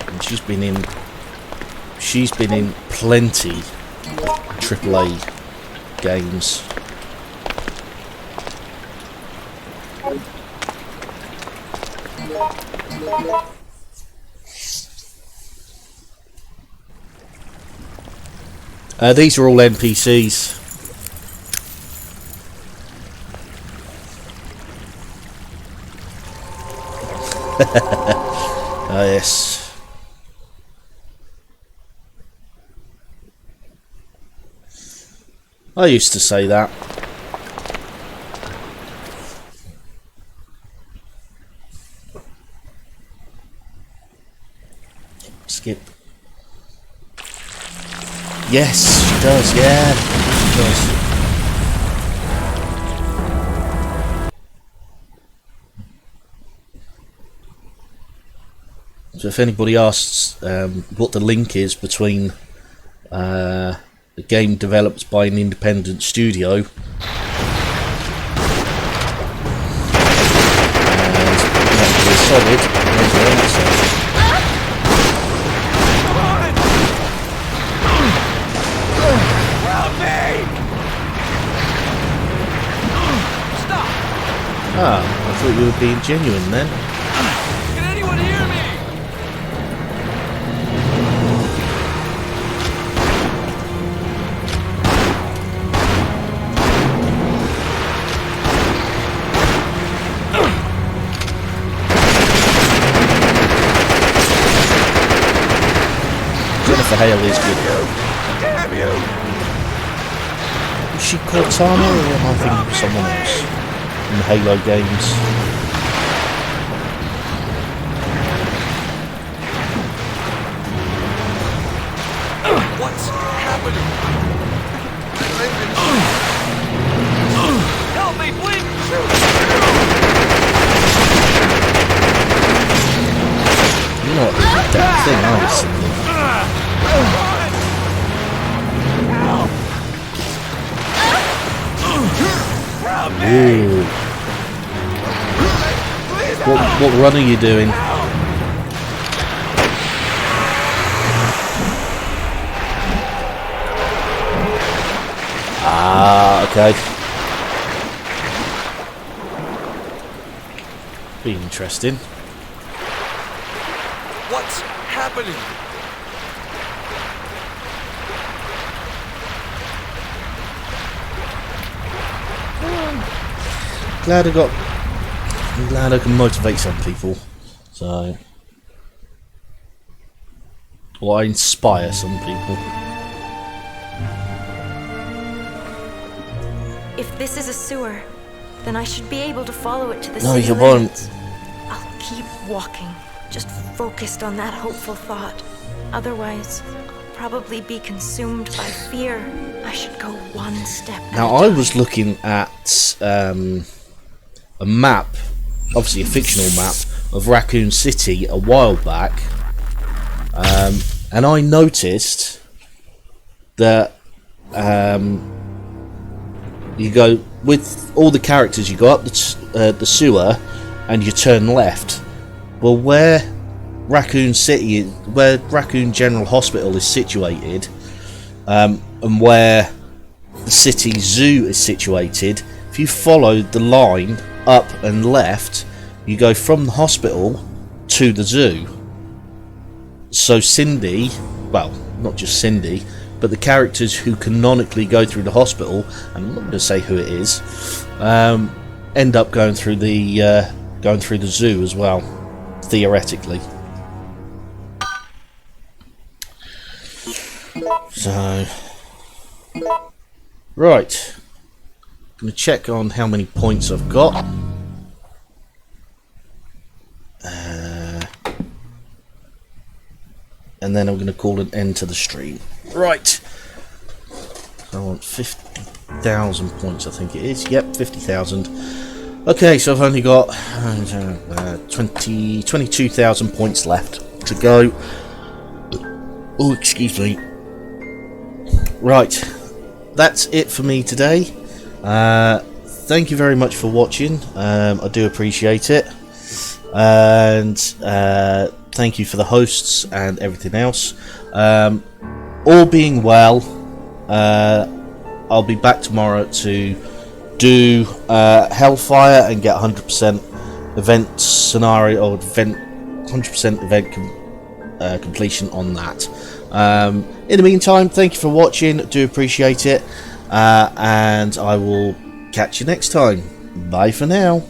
A: And she's been in plenty AAA games. These are all NPCs. Ah, yes. I used to say that. Skip. Yes, she does, yeah. She does. So if anybody asks what the link is between a game developed by an independent studio and Metal Gear Solid, there's your answer. Ah, I thought you were being genuine then.
H: Can anyone hear me?
A: Jennifer Hale is good.
H: Damn you!
A: Is she Cortana or am I thinking of someone else in the Halo games?
H: What's happening? Help me, please!
A: You're not that thing, are you, Cindy? Ooh. What run are you doing? Ah, okay. Be interesting.
H: What's happening?
A: I'm glad I can motivate some people. So, or I inspire some people.
K: If this is a sewer, then I should be able to follow it to the
A: No,
K: city
A: you
K: limits.
A: won't.
K: I'll keep walking, just focused on that hopeful thought. Otherwise, I'll probably be consumed by fear. I should go one step at
A: Now,
K: a
A: I
K: time.
A: was looking at a map, obviously a fictional map, of Raccoon City a while back, and I noticed that you go with all the characters, you go up the sewer and you turn left. Well, where Raccoon City, where Raccoon General Hospital is situated, and where the city zoo is situated, if you follow the line up and left, you go from the hospital to the zoo. So Cindy, well, not just Cindy, but the characters who canonically go through the hospital, and I'm not going to say who it is, end up going through the zoo as well, theoretically. So, right, I'm going to check on how many points I've got. And then I'm going to call an end to the stream. Right. I want 50,000 points, I think it is. Yep, 50,000. Okay, so I've only got 22,000 points left to go. Oh, excuse me. Right. That's it for me today. Thank you very much for watching. I do appreciate it. And thank you for the hosts and everything else. All being well, I'll be back tomorrow to do Hellfire and get 100% event scenario or 100% event completion on that. In the meantime, thank you for watching. Do appreciate it, and I will catch you next time. Bye for now.